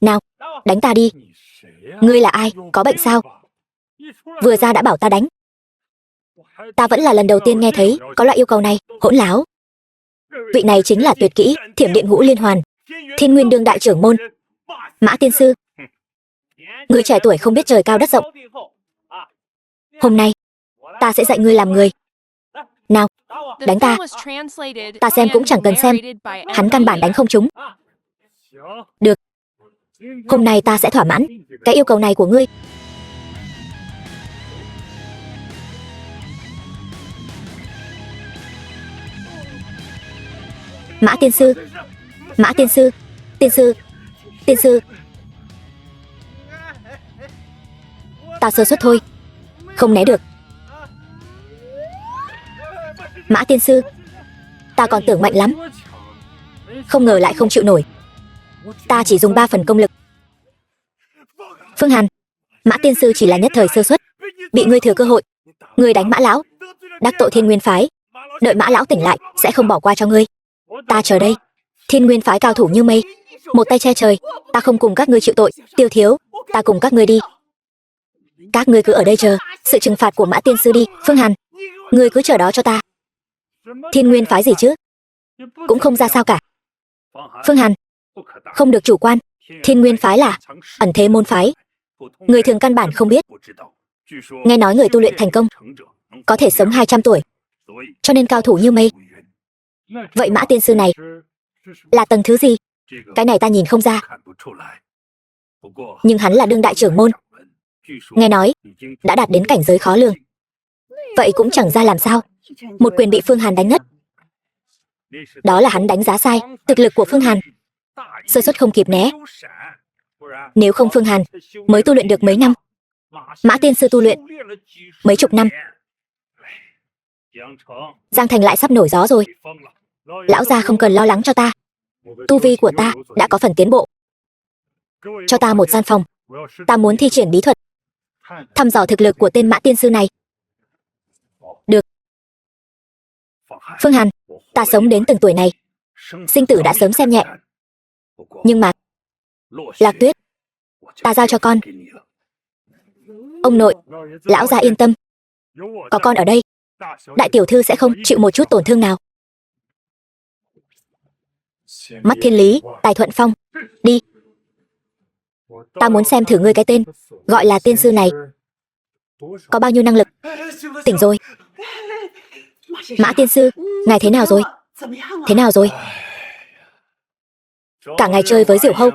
Nào, đánh ta đi. Ngươi là ai, có bệnh sao? Vừa ra đã bảo ta đánh. Ta vẫn là lần đầu tiên nghe thấy có loại yêu cầu này, hỗn láo. Vị này chính là tuyệt kỹ Thiểm Điện Ngũ Liên Hoàn, Thiên Nguyên đương đại trưởng môn, Mã tiên sư. Người trẻ tuổi không biết trời cao đất rộng. Hôm nay ta sẽ dạy ngươi làm người. Nào, đánh ta. Ta xem cũng chẳng cần xem, hắn căn bản đánh không trúng. Được, hôm nay ta sẽ thỏa mãn cái yêu cầu này của ngươi. Mã tiên sư, Mã tiên sư, tiên sư, tiên sư. Ta sơ suất thôi, không né được. Mã tiên sư, ta còn tưởng mạnh lắm, không ngờ lại không chịu nổi. Ta chỉ dùng 3 phần công lực. Phương Hàn, Mã tiên sư chỉ là nhất thời sơ suất, bị ngươi thừa cơ hội. Ngươi đánh Mã lão, đắc tội Thiên Nguyên phái. Đợi Mã lão tỉnh lại sẽ không bỏ qua cho ngươi. Ta chờ đây. Thiên Nguyên phái cao thủ như mây, một tay che trời. Ta không cùng các ngươi chịu tội. Tiêu thiếu, ta cùng các ngươi đi. Các ngươi cứ ở đây chờ sự trừng phạt của Mã tiên sư đi. Phương Hàn, ngươi cứ chờ đó cho ta. Thiên Nguyên phái gì chứ, cũng không ra sao cả. Phương Hàn, không được chủ quan. Thiên Nguyên phái là ẩn thế môn phái, người thường căn bản không biết. Nghe nói người tu luyện thành công có thể sống 200 tuổi, cho nên cao thủ như mây. Vậy Mã tiên sư này là tầng thứ gì? Cái này ta nhìn không ra. Nhưng hắn là đương đại trưởng môn, nghe nói đã đạt đến cảnh giới khó lường. Vậy cũng chẳng ra làm sao, một quyền bị Phương Hàn đánh ngất. Đó là hắn đánh giá sai thực lực của Phương Hàn, sơ suất không kịp né. Nếu không Phương Hàn mới tu luyện được mấy năm, Mã tiên sư tu luyện mấy chục năm. Giang Thành lại sắp nổi gió rồi. Lão gia không cần lo lắng cho ta, tu vi của ta đã có phần tiến bộ. Cho ta một gian phòng, ta muốn thi triển bí thuật, thăm dò thực lực của tên Mã tiên sư này. Được. Phương Hàn, ta sống đến từng tuổi này, sinh tử đã sớm xem nhẹ. Nhưng mà Lạc Tuyết, ta giao cho con. Ông nội, lão gia yên tâm, có con ở đây, đại tiểu thư sẽ không chịu một chút tổn thương nào. Mắt thiên lý, tài thuận phong, đi. Ta muốn xem thử ngươi cái tên gọi là tiên sư này có bao nhiêu năng lực. Tỉnh rồi. Mã tiên sư, ngài thế nào rồi? Thế nào rồi? Cả ngày chơi với diều hâu,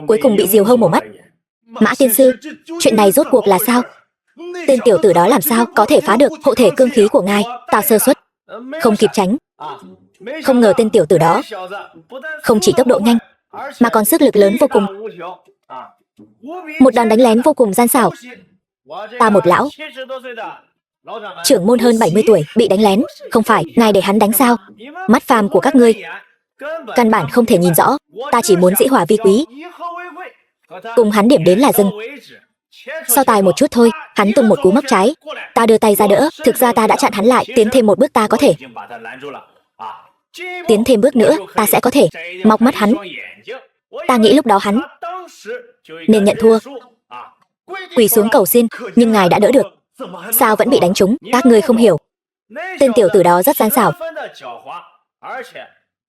cuối cùng bị diều hâu mổ mắt. Mã tiên sư, chuyện này rốt cuộc là sao? Tên tiểu tử đó làm sao có thể phá được hộ thể cương khí của ngài? Ta sơ suất, không kịp tránh. Không ngờ tên tiểu tử đó không chỉ tốc độ nhanh, mà còn sức lực lớn vô cùng. Một đòn đánh lén vô cùng gian xảo. Ta một lão trưởng môn hơn 70 tuổi bị đánh lén, không phải ngài để hắn đánh sao? Mắt phàm của các ngươi căn bản không thể nhìn rõ. Ta chỉ muốn dĩ hòa vi quý, cùng hắn điểm đến là dừng. So tài một chút thôi, hắn tung một cú móc trái, ta đưa tay ra đỡ. Thực ra ta đã chặn hắn lại, tiến thêm một bước ta có thể. Tiến thêm bước nữa, ta sẽ có thể móc mắt hắn. Ta nghĩ lúc đó hắn nên nhận thua. quỳ xuống cầu xin, nhưng ngài đã đỡ được. Sao vẫn bị đánh trúng? Các ngươi không hiểu. Tên tiểu tử đó rất gian xảo.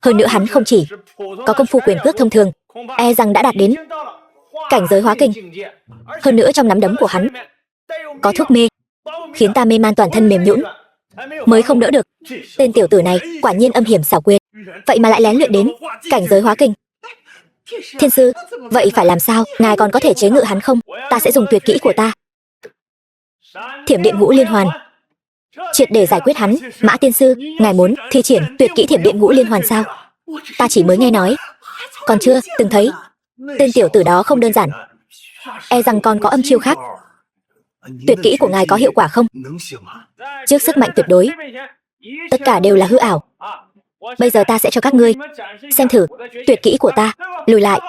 Hơn nữa hắn không chỉ có công phu quyền cước thông thường, e rằng đã đạt đến cảnh giới hóa kình. Hơn nữa trong nắm đấm của hắn có thuốc mê, khiến ta mê man toàn thân mềm nhũn, mới không đỡ được. Tên tiểu tử này quả nhiên âm hiểm xảo quyệt, vậy mà lại lén luyện đến cảnh giới hóa kình. Thiên sư, vậy phải làm sao? Ngài còn có thể chế ngự hắn không? Ta sẽ dùng tuyệt kỹ của ta, Thiểm Điện Ngũ Liên Hoàn, triệt để giải quyết hắn. Mã tiên sư, ngài muốn thi triển tuyệt kỹ Thiểm Điện Ngũ Liên Hoàn sao? Ta chỉ mới nghe nói, còn chưa từng thấy. Tên tiểu tử đó không đơn giản, e rằng còn có âm chiêu khác. Tuyệt kỹ của ngài có hiệu quả không? Trước sức mạnh tuyệt đối, tất cả đều là hư ảo. Bây giờ ta sẽ cho các ngươi xem thử tuyệt kỹ của ta. Lùi lại.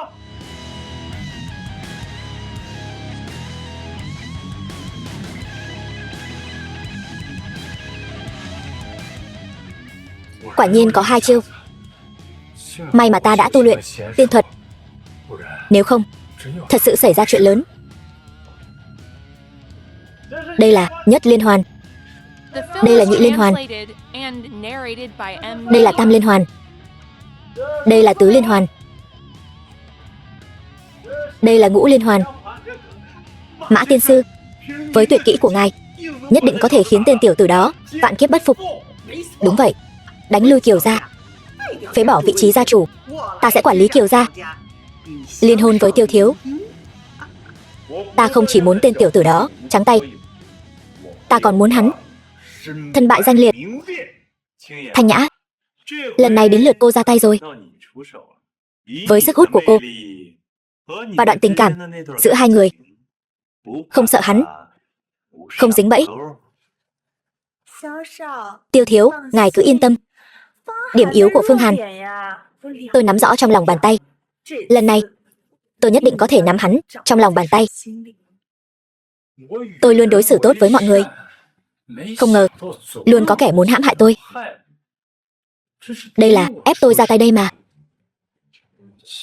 Quả nhiên có 2 chiêu. May mà ta đã tu luyện tiên thuật, nếu không thật sự xảy ra chuyện lớn. Đây là Nhất Liên Hoàn, đây là Nhị Liên Hoàn, đây là Tam Liên Hoàn, đây là Tứ Liên Hoàn, đây là Ngũ Liên Hoàn. Mã tiên sư, với tuyệt kỹ của ngài, nhất định có thể khiến tên tiểu tử đó vạn kiếp bất phục. Đúng vậy, đánh lui Kiều gia, phế bỏ vị trí gia chủ. Ta sẽ quản lý Kiều gia, liên hôn với Tiêu thiếu. Ta không chỉ muốn tên tiểu tử đó trắng tay, ta còn muốn hắn thân bại danh liệt. Thanh Nhã, lần này đến lượt cô ra tay rồi. Với sức hút của cô và đoạn tình cảm giữa hai người, không sợ hắn không dính bẫy. Tiêu thiếu, ngài cứ yên tâm. Điểm yếu của Phương Hàn tôi nắm rõ trong lòng bàn tay. Lần này tôi nhất định có thể nắm hắn trong lòng bàn tay. Tôi luôn đối xử tốt với mọi người, không ngờ luôn có kẻ muốn hãm hại tôi. Đây là ép tôi ra tay đây mà.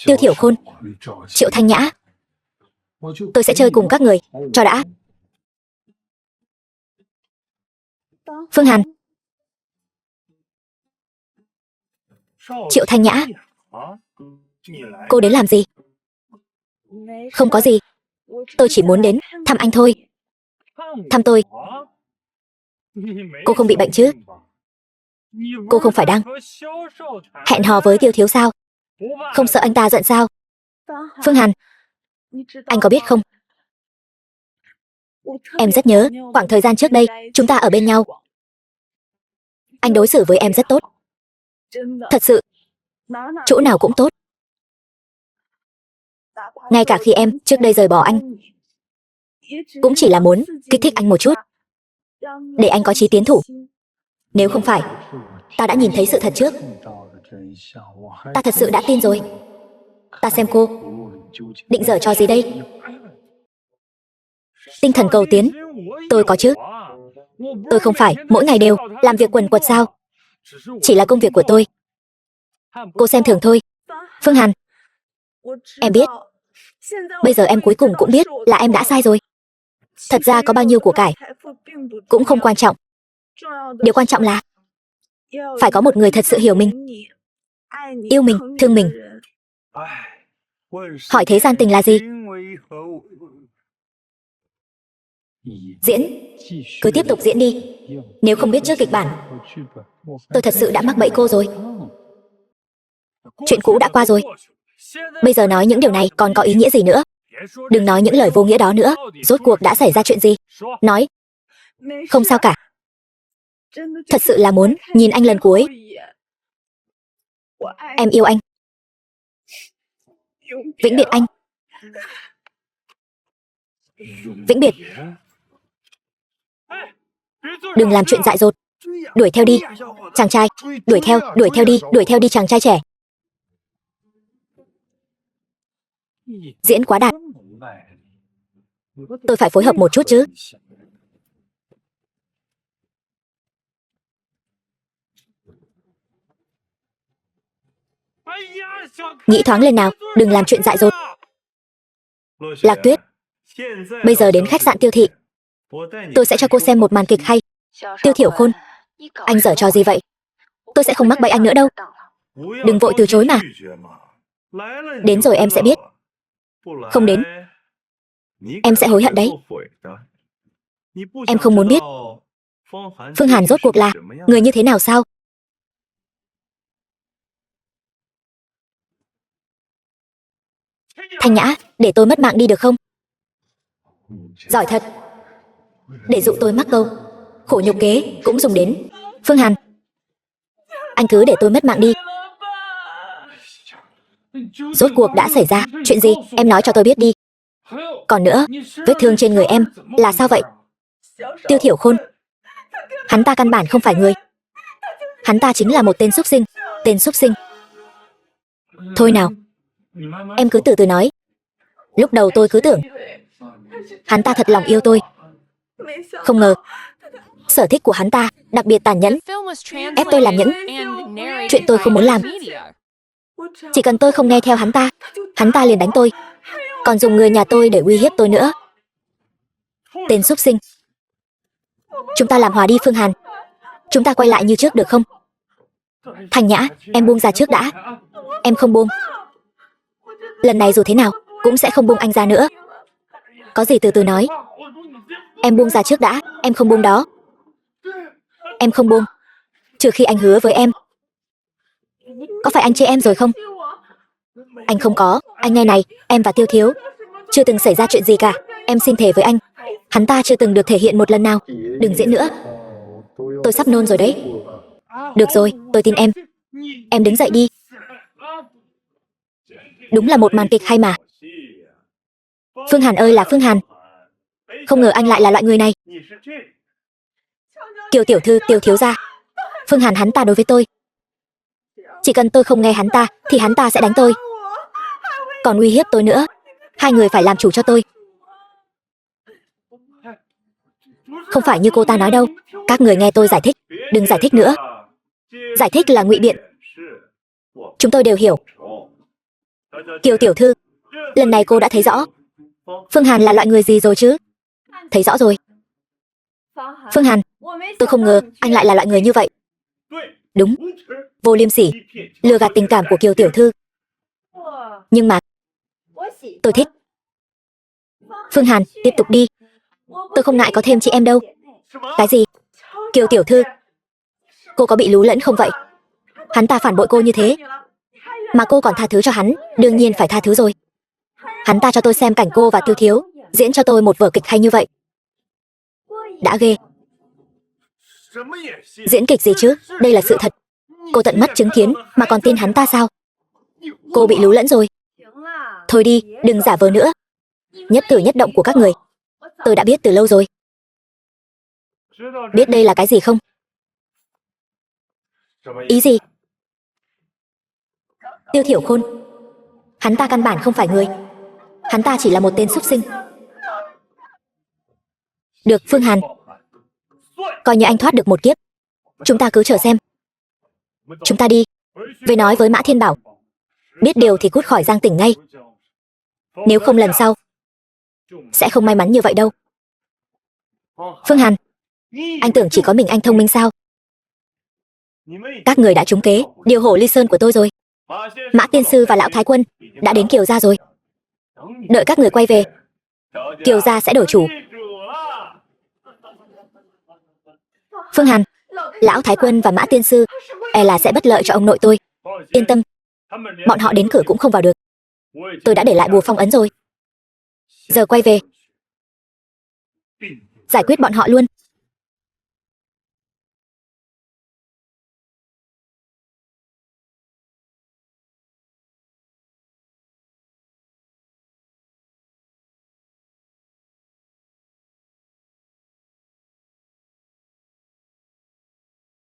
Tiêu Thiểu Khôn, Triệu Thanh Nhã, tôi sẽ chơi cùng các người cho đã. Phương Hàn, Triệu Thanh Nhã, cô đến làm gì? Không có gì, tôi chỉ muốn đến thăm anh thôi. Thăm tôi? Cô không bị bệnh chứ? Cô không phải đang hẹn hò với Tiêu thiếu sao? Không sợ anh ta giận sao? Phương Hàn, anh có biết không, em rất nhớ khoảng thời gian trước đây chúng ta ở bên nhau. Anh đối xử với em rất tốt, thật sự, chỗ nào cũng tốt. Ngay cả khi em trước đây rời bỏ anh, cũng chỉ là muốn kích thích anh một chút, để anh có chí tiến thủ. Nếu không phải ta đã nhìn thấy sự thật trước, ta thật sự đã tin rồi. Ta xem cô định giở trò gì đây? Tinh thần cầu tiến tôi có chứ. Tôi không phải mỗi ngày đều làm việc quần quật sao? Chỉ là công việc của tôi, cô xem thường thôi. Phương Hàn, em biết, bây giờ em cuối cùng cũng biết là em đã sai rồi. Thật ra có bao nhiêu của cải cũng không quan trọng. Điều quan trọng là phải có một người thật sự hiểu mình, yêu mình, thương mình. Hỏi thế gian tình là gì? Diễn, cứ tiếp tục diễn đi. Nếu không biết trước kịch bản, tôi thật sự đã mắc bẫy cô rồi. Chuyện cũ đã qua rồi, bây giờ nói những điều này còn có ý nghĩa gì nữa? Đừng nói những lời vô nghĩa đó nữa. Rốt cuộc đã xảy ra chuyện gì? Nói. Không sao cả, thật sự là muốn nhìn anh lần cuối. Em yêu anh, vĩnh biệt anh. Vĩnh biệt. Đừng làm chuyện dại dột. Đuổi theo đi, chàng trai. Đuổi theo đi chàng trai trẻ. Diễn quá đạt. Tôi phải phối hợp một chút chứ. Nghĩ thoáng lên nào, đừng làm chuyện dại dột. Lạc Tuyết, Bây giờ đến khách sạn Tiêu Thị, tôi sẽ cho cô xem một màn kịch hay. Tiêu Thiểu Khôn, anh giở trò gì vậy? Tôi sẽ không mắc bẫy anh nữa đâu. Đừng vội từ chối mà. Đến rồi em sẽ biết. Không đến, em sẽ hối hận đấy. Em không muốn biết Phương Hàn rốt cuộc là người như thế nào sao? Thanh Nhã, để tôi mất mạng đi được không? Giỏi thật. Để dụ tôi mắc câu khổ nhục kế cũng dùng đến. Phương Hàn, anh cứ để tôi mất mạng đi. Rốt cuộc đã xảy ra chuyện gì? Em nói cho tôi biết đi. Còn nữa, vết thương trên người em là sao vậy? Tiêu Thiểu Khôn, hắn ta căn bản không phải người. Hắn ta chính là một tên súc sinh. Tên súc sinh. Thôi nào, em cứ từ từ nói. Lúc đầu tôi cứ tưởng hắn ta thật lòng yêu tôi. Không ngờ sở thích của hắn ta đặc biệt tàn nhẫn, ép tôi làm những chuyện tôi không muốn làm. Chỉ cần tôi không nghe theo hắn ta liền đánh tôi, còn dùng người nhà tôi để uy hiếp tôi nữa. Tên súc sinh. Chúng ta làm hòa đi Phương Hàn. Chúng ta quay lại như trước được không? Thanh Nhã, em buông ra trước đã. Em không buông. Lần này dù thế nào cũng sẽ không buông anh ra nữa. Có gì từ từ nói. Em buông ra trước đã. Em không buông đó. Em không buông trừ khi anh hứa với em. Có phải anh chê em rồi không? Anh không có. Anh nghe này, em và Tiêu Thiếu chưa từng xảy ra chuyện gì cả. Em xin thề với anh, hắn ta chưa từng được thể hiện một lần nào. Đừng diễn nữa. Tôi sắp nôn rồi đấy. Được rồi, tôi tin em. Em đứng dậy đi. Đúng là một màn kịch hay mà. Phương Hàn ơi là Phương Hàn. Không ngờ anh lại là loại người này. Kiều tiểu thư, Tiêu thiếu gia. Phương Hàn hắn ta đối với tôi, chỉ cần tôi không nghe hắn ta thì hắn ta sẽ đánh tôi, còn uy hiếp tôi nữa. Hai người phải làm chủ cho tôi. Không phải như cô ta nói đâu. Các người nghe tôi giải thích. Đừng giải thích nữa. Giải thích là ngụy biện. Chúng tôi đều hiểu. Kiều tiểu thư, lần này cô đã thấy rõ Phương Hàn là loại người gì rồi chứ? Thấy rõ rồi. Phương Hàn, tôi không ngờ anh lại là loại người như vậy. Đúng, vô liêm sỉ, lừa gạt tình cảm của Kiều tiểu thư. Nhưng mà tôi thích. Phương Hàn, tiếp tục đi. Tôi không ngại có thêm chị em đâu. Cái gì? Kiều tiểu thư, cô có bị lú lẫn không vậy? Hắn ta phản bội cô như thế mà cô còn tha thứ cho hắn. Đương nhiên phải tha thứ rồi. Hắn ta cho tôi xem cảnh cô và Tiêu thiếu diễn cho tôi một vở kịch hay như vậy. Đã ghê. Diễn kịch gì chứ? Đây là sự thật. Cô tận mắt chứng kiến mà còn tin hắn ta sao? Cô bị lú lẫn rồi. Thôi đi, đừng giả vờ nữa. Nhất cử nhất động của các người tôi đã biết từ lâu rồi. Biết đây là cái gì không? Ý gì? Tiêu Thiểu Khôn, hắn ta căn bản không phải người. Hắn ta chỉ là một tên súc sinh. Được Phương Hàn, coi như anh thoát được một kiếp. Chúng ta cứ chờ xem. Chúng ta đi về nói với Mã Thiên Bảo, biết điều thì cút khỏi Giang Tỉnh ngay. Nếu không lần sau sẽ không may mắn như vậy đâu. Phương Hàn, anh tưởng chỉ có mình anh thông minh sao? Các người đã trúng kế điều hổ ly sơn của tôi rồi. Mã tiên sư và lão thái quân đã đến Kiều gia rồi. Đợi các người quay về, Kiều gia sẽ đổi chủ. Phương Hàn, lão thái quân và Mã tiên sư e là sẽ bất lợi cho ông nội tôi. Yên tâm, bọn họ đến cửa cũng không vào được. Tôi đã để lại bùa phong ấn rồi. Giờ quay về giải quyết bọn họ luôn.